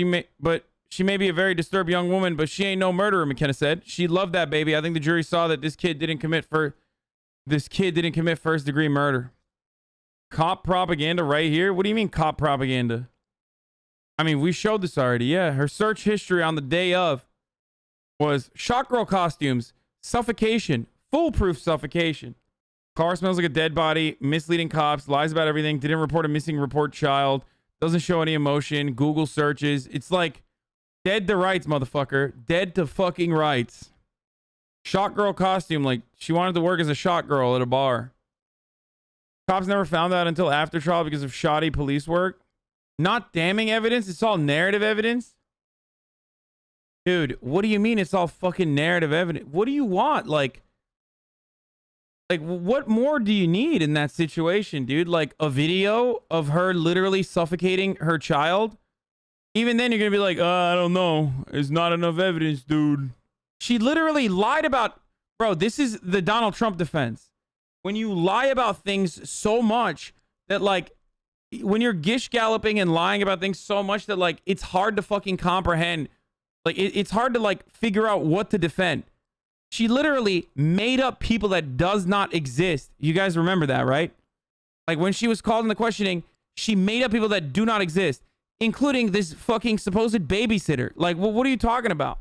she may be a very disturbed young woman, but she ain't no murderer, McKenna said. She loved that baby. I think the jury saw that this kid didn't commit first degree murder. Cop propaganda right here? What do you mean cop propaganda? I mean, we showed this already. Yeah, her search history on the day of was shock girl costumes, suffocation, foolproof suffocation. Car smells like a dead body, misleading cops, lies about everything, didn't report a missing report child, doesn't show any emotion, Google searches. It's like dead to rights, motherfucker. Dead to fucking rights. Shock girl costume, like she wanted to work as a shot girl at a bar. Cops never found out until after trial because of shoddy police work. Not damning evidence. It's all narrative evidence. Dude, what do you mean it's all fucking narrative evidence? What do you want? Like what more do you need in that situation, dude? Like a video of her literally suffocating her child? Even then you're going to be like, I don't know. It's not enough evidence, dude. She literally lied about... Bro, this is the Donald Trump defense. When you lie about things so much that, like, when you're gish galloping and lying about things so much that, like, it's hard to fucking comprehend. Like, it's hard to, like, figure out what to defend. She literally made up people that does not exist. You guys remember that, right? Like, when she was called in the questioning, she made up people that do not exist, including this fucking supposed babysitter. Like, what are you talking about?